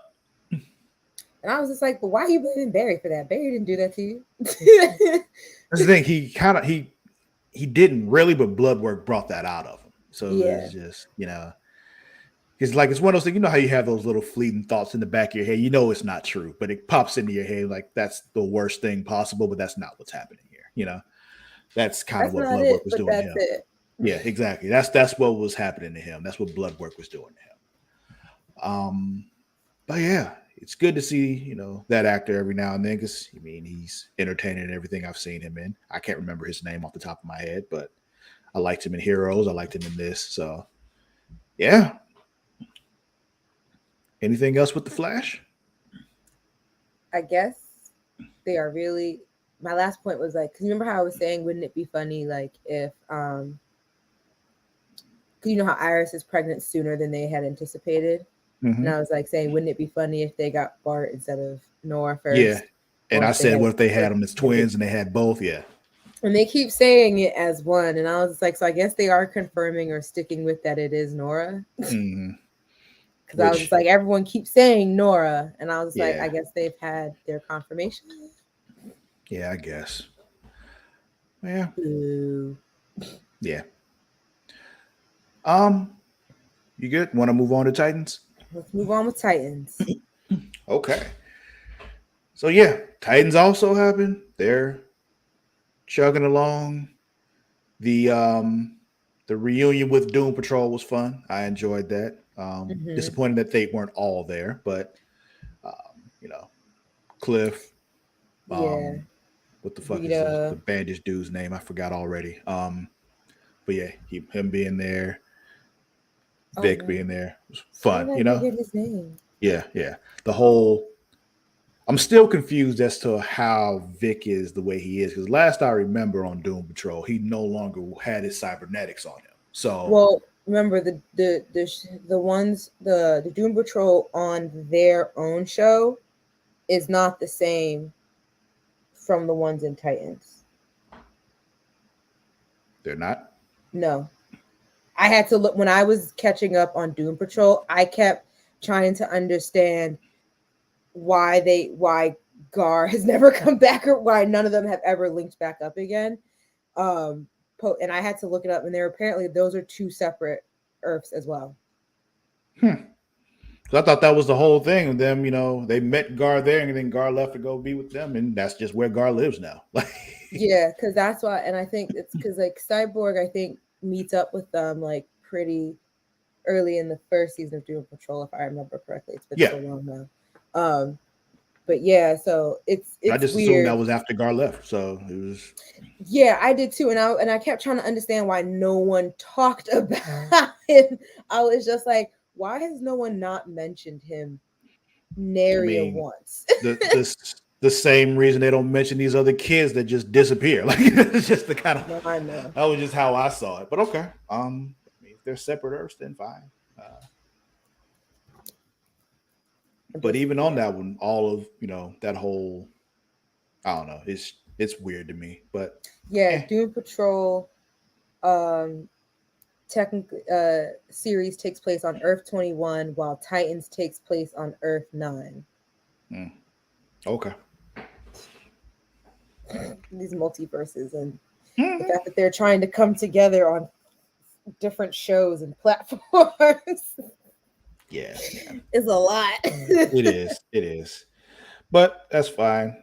And I was just like, but why are you blaming Barry for that? Barry didn't do that to you. That's the thing. He didn't really, but blood work brought that out of him. So Yeah, it's just it's one of those things. You know how you have those little fleeting thoughts in the back of your head. You know it's not true, but it pops into your head like that's the worst thing possible. But that's not what's happening here. That's kind of that's what not blood it, work was but doing to that's him. it. Yeah, exactly. That's what was happening to him. That's what blood work was doing to him. But yeah, it's good to see that actor every now and then because I mean he's entertaining in everything I've seen him in. I can't remember his name off the top of my head, but I liked him in Heroes. I liked him in this. So yeah. Anything else with the Flash? I guess they are really. My last point was like, because remember how I was saying, wouldn't it be funny like if 'cause you know how Iris is pregnant sooner than they had anticipated, and Mm-hmm. I was like saying, wouldn't it be funny if they got Bart instead of Nora Yeah. first, And or I if they said, had what if they had first them as and did. twins and they had both? Yeah. And they keep saying it as one, and I was just like, so I guess they are confirming or sticking with that it is Nora. Mm-hmm. Because I was just Which, like, everyone keeps saying Nora, and I was just like, yeah. I guess they've had their confirmation. Yeah, I guess. Yeah. Ooh. Yeah. Um, you good? Want to move on to Titans? Let's move on with Titans. Okay. So yeah, Titans also happened. They're chugging along. The um the reunion with Doom Patrol was fun. I enjoyed that. Hmm. Disappointed that they weren't all there, but you know, Cliff, Yeah, what the fuck is the Rita. bandage dude's name? I forgot already. But yeah, him being there, Oh Vic no, being there was how fun. did I forget his name? Yeah, yeah. The whole I'm still confused as to how Vic is the way he is because last I remember on Doom Patrol, he no longer had his cybernetics on him. So Well, remember the ones the Doom Patrol on their own show is not the same from the ones in Titans. they're not. No, I had to look when I was catching up on Doom Patrol. I kept trying to understand why Gar has never come back or why none of them have ever linked back up again. Um, and I had to look it up, and they're apparently those are two separate Earths as well. Hmm. So I thought that was the whole thing. And them, they met Gar there, and then Gar left to go be with them, and that's just where Gar lives now. Like, Yeah, because that's why, and I think it's because like Cyborg, I think meets up with them like pretty early in the first season of Doom Patrol, if I remember correctly. It's been yeah, so long now. But yeah, so I it's just assumed that weird. was after Gar left. So it was, Yeah, I did too, and I kept trying to understand why no one talked about it. I was just like, why has no one not mentioned him I nary a mean, once? the same reason they don't mention these other kids that just disappear. Like it's just the kind of No, I know. that was just how I saw it. But okay, I mean, if they're separate Earths, then fine. But even on Yeah, that one, all of that whole I don't know, it's weird to me. But yeah. eh, Doom Patrol, um, technically, series takes place on Earth 21, while Titans takes place on Earth 9. mm, okay. These multiverses and the Mhm. fact that they're trying to come together on different shows and platforms. Yeah, yeah. It's a lot. It is. It is. But that's fine.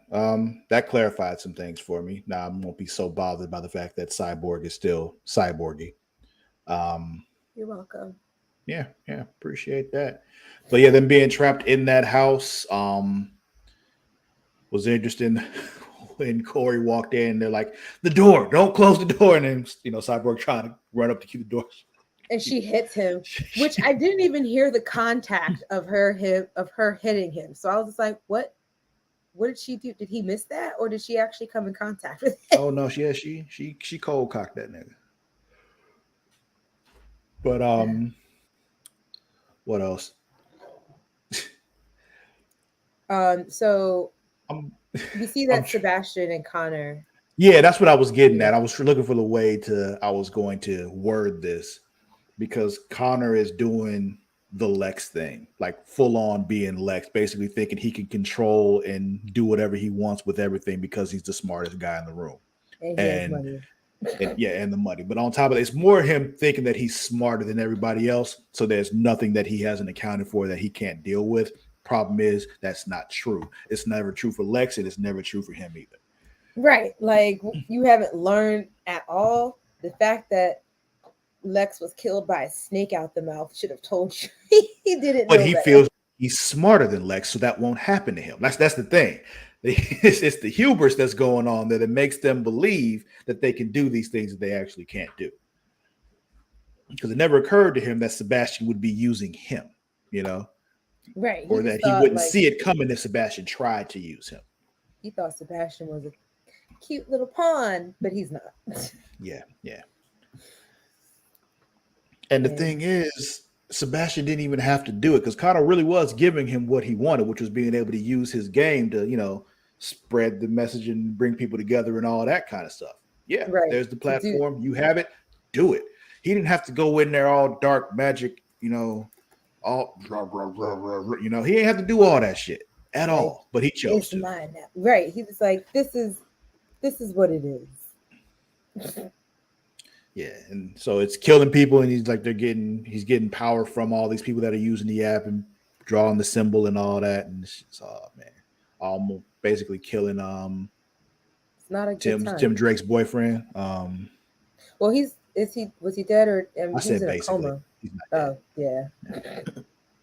That clarified some things for me. Now I won't be so bothered by the fact that Cyborg is still cyborgy. Um, You're welcome. yeah, yeah, appreciate that. But yeah, them being trapped in that house was interesting. When Corey walked in, they're like, "The door, don't close the door," and then Cyborg trying to run up to keep the door. And she hits him, which I didn't even hear the contact of her hitting him. So I was just like, what did she do? Did he miss that, or did she actually come in contact with him? Oh no, she cold cocked that nigga. But what else? So I'm we see I'm that Sebastian and Connor. Yeah, that's what I was getting Yeah. at. I was looking for the way I was going to word this because Connor is doing the Lex thing, like full on being Lex, basically thinking he can control and do whatever he wants with everything because he's the smartest guy in the room. And he has And money. and the money. But on top of it, it's more him thinking that he's smarter than everybody else. So there's nothing that he hasn't accounted for that he can't deal with. Problem is, that's not true. It's never true for Lex, and it's never true for him either. Right. Like you haven't learned at all. The fact that Lex was killed by a snake out the mouth should have told you he didn't But know he better. feels he's smarter than Lex, so that won't happen to him. That's the thing. It's the hubris that's going on there that makes them believe that they can do these things that they actually can't do. Because it never occurred to him that Sebastian would be using him, Right. or He just that he thought wouldn't like see it coming if Sebastian tried to use him. he thought Sebastian was a cute little pawn, but he's not. Yeah, yeah. And the And thing is, Sebastian didn't even have to do it because Connor really was giving him what he wanted, which was being able to use his game to, spread the message and bring people together and all that kind of stuff. Yeah, right there's the to do platform. You have it. Do it. He didn't have to go in there all dark magic, all he didn't have to do all that shit at like all, but he chose it's to. mine now. Right. He was like, this is what it is. Yeah, and so it's killing people, and he's getting power from all these people that are using the app and drawing the symbol and all that, and it's oh man, almost basically killing It's not a good time. Tim Drake's boyfriend. Well, was he dead or I he was said in a basically coma? he's not dead. Oh yeah.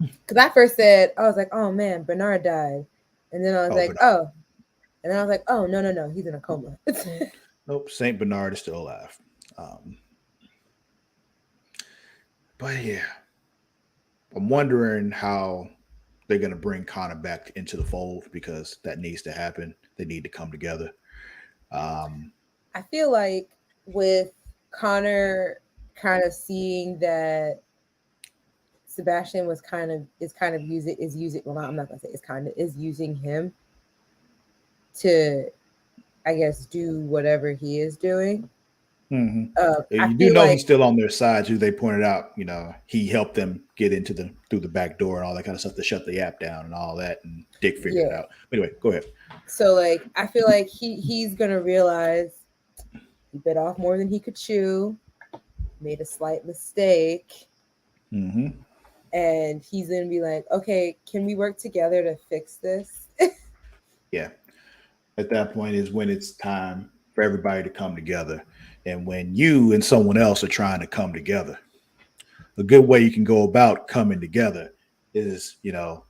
Because I first said I was like, oh man, Bernard died, and then I was like, Bernard. oh, and then I was like, oh no, he's in a coma. Nope, Saint Bernard is still alive. But yeah, I'm wondering how they're going to bring Connor back into the fold because that needs to happen. They need to come together. I feel like with Connor kind of seeing that Sebastian was using well, I'm not gonna say it's kind of is using him to, I guess, do whatever he is doing. Mm-hmm. I You do feel know like he's still on their side too. They pointed out, he helped them get through the back door and all that kind of stuff to shut the app down and all that. And Dick figured it out. Anyway, go ahead. So like, I feel like he's gonna realize he bit off more than he could chew, made a slight mistake, and he's gonna be like, okay, can we work together to fix this? Yeah. At that point is when it's time for everybody to come together. And when you and someone else are trying to come together, a good way you can go about coming together is,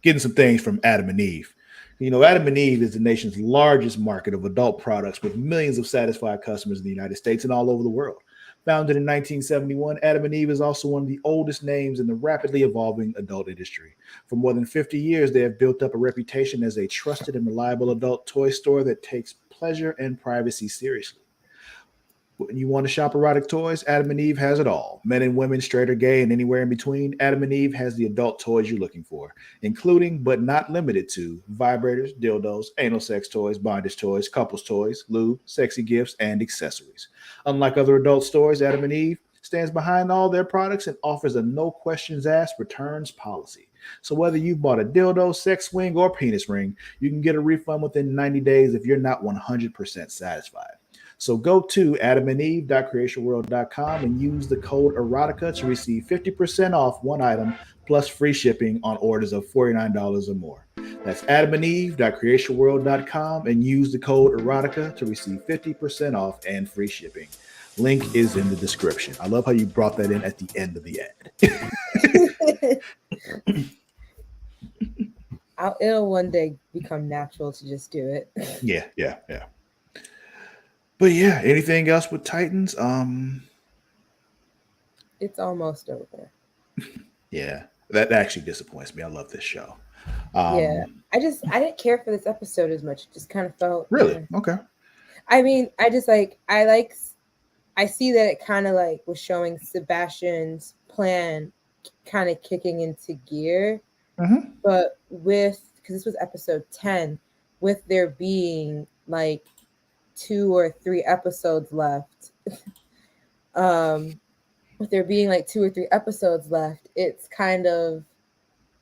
getting some things from Adam and Eve. Adam and Eve is the nation's largest market of adult products with millions of satisfied customers in the United States and all over the world. Founded in 1971, Adam and Eve is also one of the oldest names in the rapidly evolving adult industry. For more than 50 years, they have built up a reputation as a trusted and reliable adult toy store that takes pleasure and privacy seriously. When you want to shop erotic toys, Adam and Eve has it all. Men and women, straight or gay, and anywhere in between, Adam and Eve has the adult toys you're looking for, including but not limited to vibrators, dildos, anal sex toys, bondage toys, couples toys, lube, sexy gifts, and accessories. Unlike other adult stores, Adam and Eve stands behind all their products and offers a no questions asked returns policy. So whether you bought a dildo, sex swing, or penis ring, you can get a refund within 90 days if you're not 100% satisfied. So go to adamandeve.creationworld.com and use the code erotica to receive 50% off one item plus free shipping on orders of $49 or more. That's adamandeve.creationworld.com and use the code erotica to receive 50% off and free shipping. Link is in the description. I love how you brought that in at the end of the ad. It'll one day become natural to just do it. Yeah. But yeah, anything else with Titans? It's almost over. Yeah, that actually disappoints me. I love this show. Yeah. I didn't care for this episode as much. It just kind of felt Really? Okay. I mean, I see that it kind of like was showing Sebastian's plan kind of kicking into gear. Mm-hmm. But because this was episode 10, with there being like 2 or 3 episodes left, with there being like 2 or 3 episodes left, it's kind of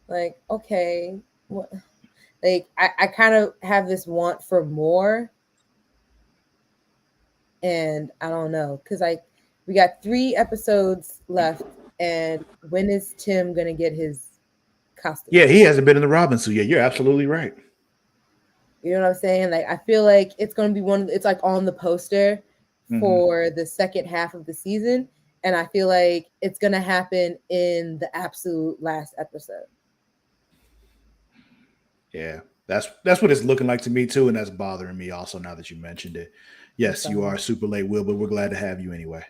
like, okay, what? Like I kind of have this want for more, and I don't know, because we got 3 episodes left, and when is Tim gonna get his costume? Yeah, he hasn't been in the Robin suit yet. You're absolutely right. You know what I'm saying? Like, I feel like it's going to be it's like on the poster for the second half of the season. And I feel like it's going to happen in the absolute last episode. Yeah, that's what it's looking like to me too. And that's bothering me also now that you mentioned it. Yes, you are super late, Will, but we're glad to have you anyway.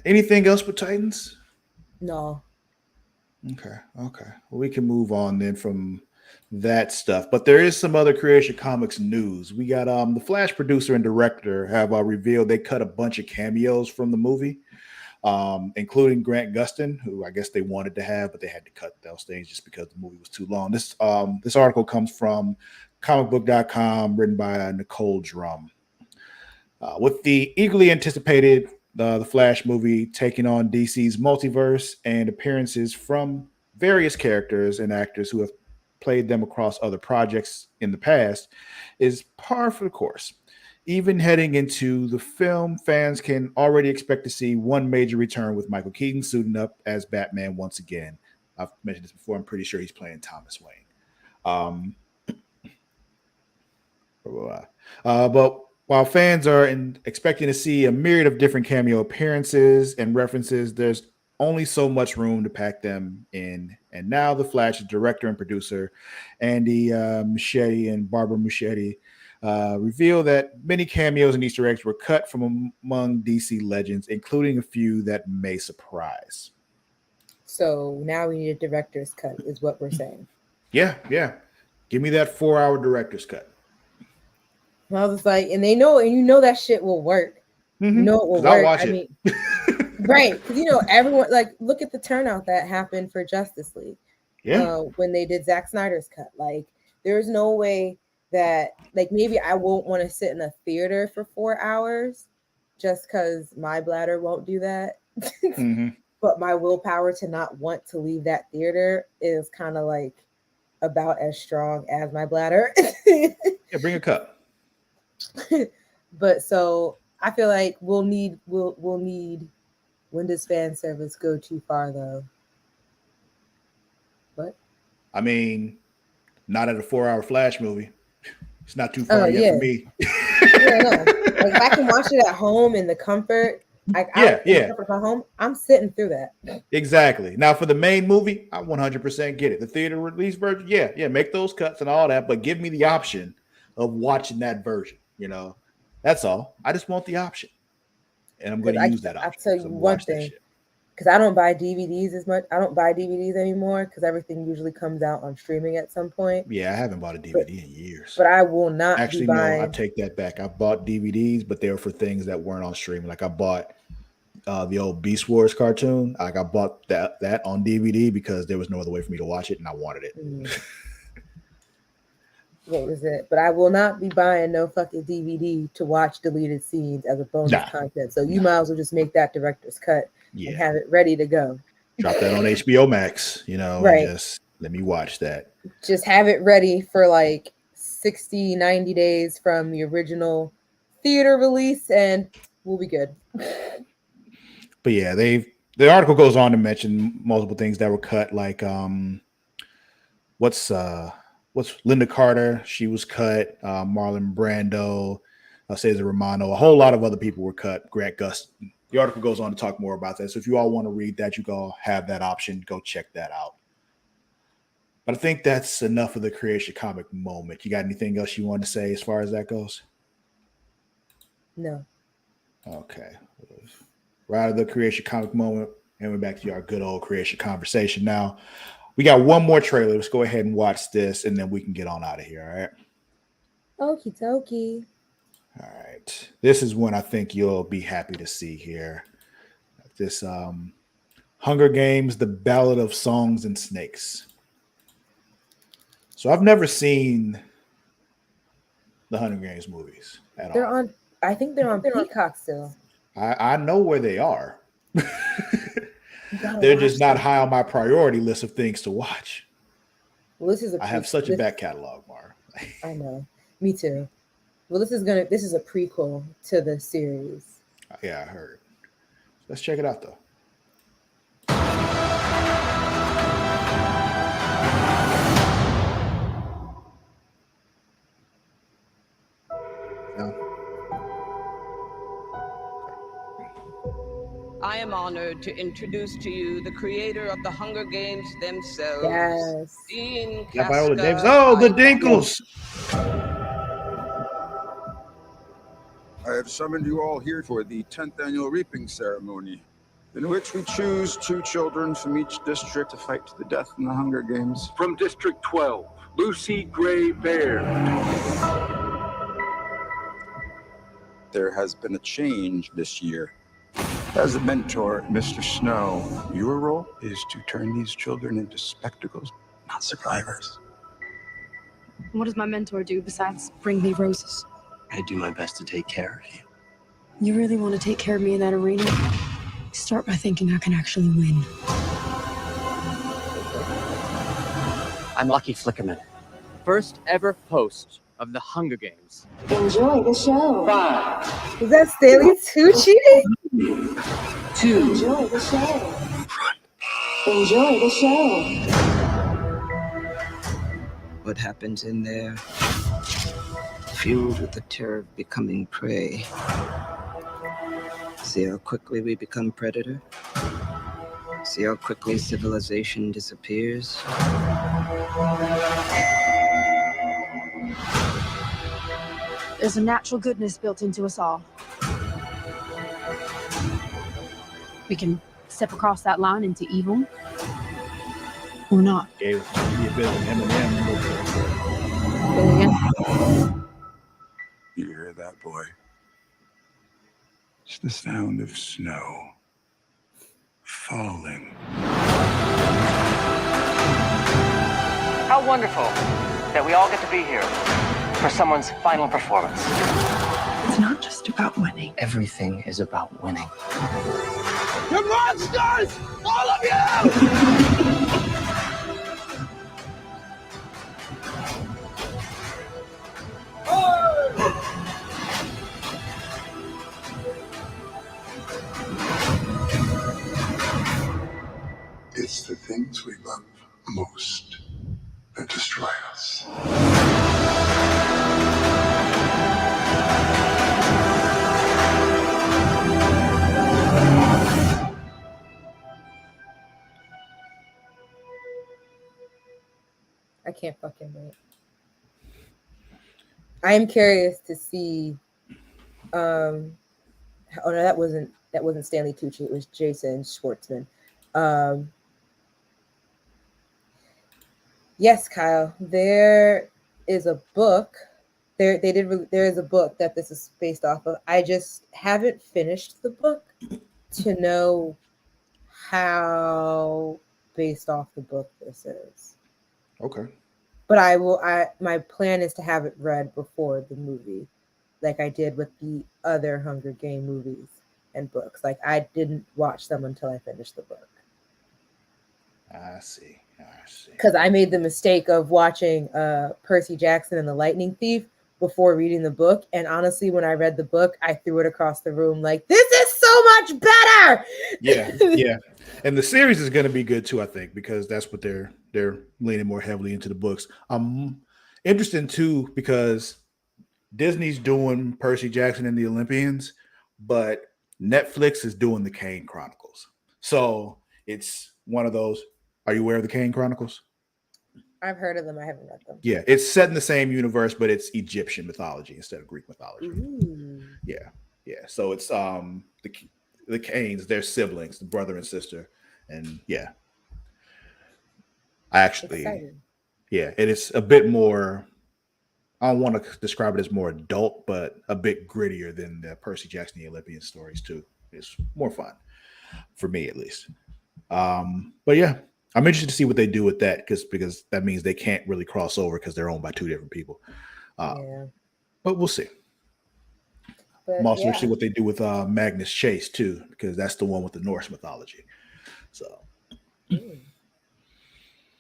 Anything else with Titans? No. Okay. Well, we can move on then from that stuff. But there is some other Creatia Comics news. We got the Flash producer and director have revealed they cut a bunch of cameos from the movie, including Grant Gustin, who I guess they wanted to have, but they had to cut those things just because the movie was too long. This article comes from comicbook.com, written by Nicole Drum. With the eagerly anticipated the Flash movie taking on DC's multiverse and appearances from various characters and actors who have played them across other projects in the past, is par for the course. Even heading into the film, fans can already expect to see one major return with Michael Keaton suiting up as Batman once again. I've mentioned this before. I'm pretty sure he's playing Thomas Wayne. But while fans are expecting to see a myriad of different cameo appearances and references, there's only so much room to pack them in. And now the Flash's director and producer, Andy Muschietti and Barbara Muschietti, reveal that many cameos and Easter eggs were cut from among DC legends, including a few that may surprise. So now we need a director's cut, is what we're saying. Yeah. Give me that 4-hour director's cut. I was like, and they know, and you know that shit will work. You know it will work. I'll watch it. Mean, right? Because everyone, like, look at the turnout that happened for Justice League. Yeah. When they did Zack Snyder's cut, like, there's no way that, like, maybe I won't want to sit in a theater for 4 hours, just because my bladder won't do that. But my willpower to not want to leave that theater is kind of like about as strong as my bladder. Yeah, bring a cup. But so I feel like we'll need when does fan service go too far though? What? I mean, not at a 4-hour Flash movie. It's not too far yet for me. No. Like, if I can watch it at home in the comfort, like in the comfort of my home, I'm sitting through that. Exactly. Now for the main movie, I 100% get it. The theater release version, yeah, make those cuts and all that, but give me the option of watching that version. That's all. I just want the option, and I'm going to use that option. I'll tell you one thing, because I don't buy DVDs as much. I don't buy DVDs anymore because everything usually comes out on streaming at some point. Yeah, I haven't bought a DVD in years. But I will not actually. No, I take that back. I bought DVDs, but they were for things that weren't on streaming. Like I bought the old Beast Wars cartoon. Like I bought that on DVD because there was no other way for me to watch it, and I wanted it. What was it? But I will not be buying no fucking DVD to watch deleted scenes as a bonus content. So you might as well just make that director's cut and have it ready to go. Drop that on HBO Max, right? Just let me watch that. Just have it ready for like 60, 90 days from the original theater release, and we'll be good. But yeah, the article goes on to mention multiple things that were cut, like what's Linda Carter, she was cut, Marlon Brando, Cesar Romano, a whole lot of other people were cut. Grant Gustin. The article goes on to talk more about that. So if you all want to read that, you go have that option. Go check that out. But I think that's enough of the Creatia comic moment. You got anything else you want to say as far as that goes? No. Okay. Right out of the Creatia comic moment, and we're back to our good old Creatia conversation. Now, we got one more trailer. Let's go ahead and watch this, and then we can get on out of here. All right. Okie dokie. All right. This is one I think you'll be happy to see here. This Hunger Games: The Ballad of Songs and Snakes. So I've never seen the Hunger Games movies at They're all. on. I think they're on Peacock still. I know where they are. You gotta They're watch just not them. high on my priority list of things to watch. Well, this is a. I have such a back catalog, Mar. I know. Me too. Well, this is a prequel to the series. Yeah, I heard. Let's check it out though. Yeah. I am honored to introduce to you the creator of the Hunger Games themselves, Yes. Dean Yeah, Viola Davis. Casca. Oh, the Dinkles. I have summoned you all here for the 10th annual reaping ceremony, in which we choose 2 children from each district to fight to the death in the Hunger Games. From District 12, Lucy Gray Baird. There has been a change this year. As a mentor, Mr. Snow, your role is to turn these children into spectacles, not survivors. What does my mentor do besides bring me roses? I do my best to take care of you. You really want to take care of me in that arena? Start by thinking I can actually win. I'm Lucky Flickerman. First ever host of the Hunger Games. Enjoy the show. 5, Is that Stanley Tucci? 2. Enjoy the show. Enjoy the show. What happens in there, fueled with the terror of becoming prey. See how quickly we become predator? See how quickly civilization disappears? There's a natural goodness built into us all. We can step across that line into evil or not. Gave me a bit of an Eminem. You hear that, boy? It's the sound of snow falling. How wonderful that we all get to be here for someone's final performance. It's not just about winning. Everything is about winning. you monsters! All of you! It's the things we love most that destroy us. I can't fucking wait. I am curious to see. Oh no, that wasn't Stanley Tucci. It was Jason Schwartzman. Yes, Kyle. There is a book. There is a book that this is based off of. I just haven't finished the book to know how based off the book this is. Okay. But my plan is to have it read before the movie, like I did with the other Hunger Game movies and books. Like I didn't watch them until I finished the book. I see. Because I made the mistake of watching Percy Jackson and the Lightning Thief before reading the book. And honestly, when I read the book, I threw it across the room like, this is so much better. Yeah. And the series is going to be good too, I think, because that's what they're leaning more heavily into the books. I'm interested too because Disney's doing Percy Jackson and the Olympians, but Netflix is doing the Kane Chronicles. So it's one of those. Are you aware of the Kane Chronicles? I've heard of them. I haven't read them. Yeah, it's set in the same universe, but it's Egyptian mythology instead of Greek mythology. Ooh. Yeah. So it's the Kanes, their siblings, the brother and sister, and yeah. I actually, Exciting. yeah, it is a bit more. I don't want to describe it as more adult, but a bit grittier than the Percy Jackson and the Olympian stories too. It's more fun for me, at least. But yeah, I'm interested to see what they do with that because that means they can't really cross over because they're owned by two different people. Yeah. But we'll see. But I'm also yeah. interested in what they do with Magnus Chase too, because that's the one with the Norse mythology. So,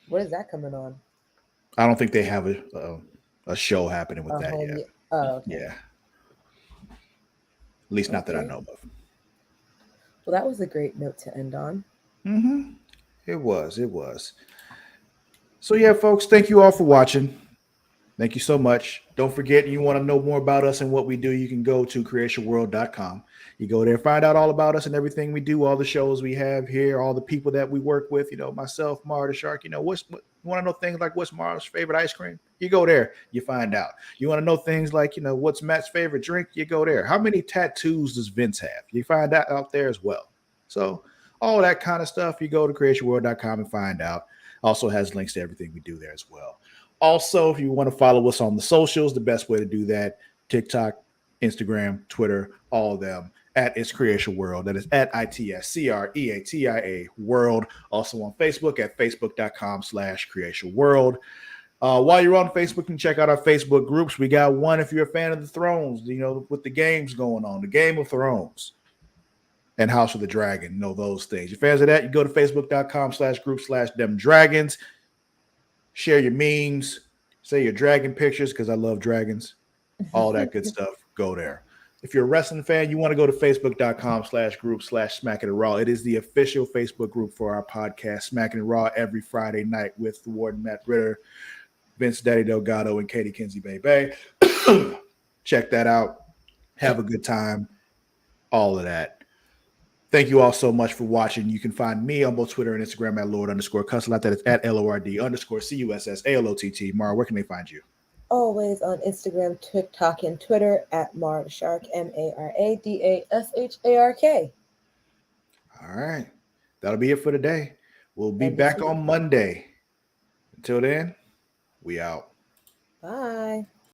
what is that coming on? I don't think they have a show happening with that yet. Oh, okay. Yeah. At least not that I know of. Well, that was a great note to end on. Mm-hmm. It was. So yeah, folks, thank you all for watching. Thank you so much. Don't forget, you want to know more about us and what we do, you can go to creationworld.com. You go there, find out all about us and everything we do, all the shows we have here, all the people that we work with, myself, Mara the Shark. You want to know things like what's Mara's favorite ice cream? You go there, you find out. You want to know things like, what's Matt's favorite drink? You go there. How many tattoos does Vince have? You find out there as well. So all that kind of stuff, you go to creationworld.com and find out. Also has links to everything we do there as well. Also, if you want to follow us on the socials, the best way to do that, TikTok, Instagram, Twitter, all of them, at It's Creatia World. That is at ITSCREATIA World. Also on Facebook at facebook.com/Creatia World. While you're on Facebook, you can check out our Facebook groups. We got one if you're a fan of the Thrones, with the games going on, the Game of Thrones and House of the Dragon, those things. You're fans of that, you go to facebook.com/group/them dragons. Share your memes, say your dragon pictures, because I love dragons, all that good stuff. Go there. If you're a wrestling fan, you want to go to facebook.com/group/Smacking It Raw. It is the official Facebook group for our podcast, Smacking It Raw, every Friday night with the Warden Matt Ritter, Vince Daddy Delgado, and Katie Kinsey Bay. Check that out. Have a good time. All of that. Thank you all so much for watching. You can find me on both Twitter and Instagram at Lord_Cussalot. That is at LORD_CUSSALOTT. Mara, where can they find you? Always on Instagram, TikTok, and Twitter at Mara the Shark, MARADASHARK. All right. That'll be it for today. We'll be back on Monday. Until then, we out. Bye.